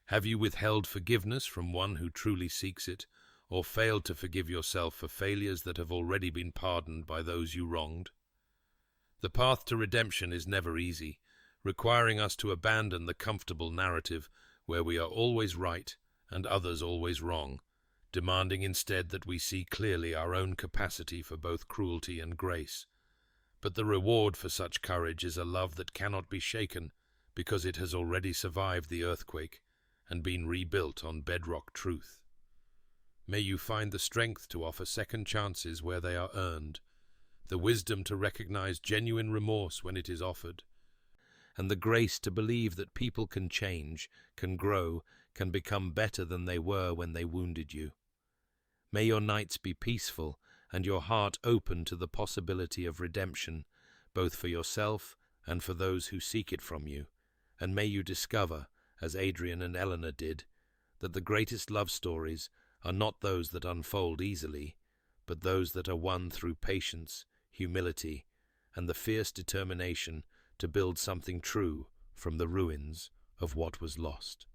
Have you withheld forgiveness from one who truly seeks it, or failed to forgive yourself for failures that have already been pardoned by those you wronged? The path to redemption is never easy, requiring us to abandon the comfortable narrative where we are always right and others always wrong, demanding instead that we see clearly our own capacity for both cruelty and grace. But the reward for such courage is a love that cannot be shaken, because it has already survived the earthquake and been rebuilt on bedrock truth. May you find the strength to offer second chances where they are earned, the wisdom to recognize genuine remorse when it is offered, and the grace to believe that people can change, can grow, can become better than they were when they wounded you. May your nights be peaceful and your heart open to the possibility of redemption, both for yourself and for those who seek it from you. And may you discover, as Adrian and Eleanor did, that the greatest love stories are not those that unfold easily, but those that are won through patience, humility, and the fierce determination to build something true from the ruins of what was lost.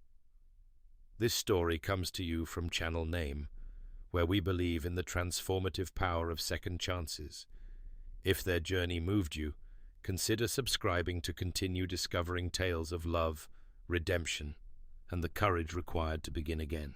This story comes to you from Channel Name, where we believe in the transformative power of second chances. If their journey moved you, consider subscribing to continue discovering tales of love, redemption, and the courage required to begin again.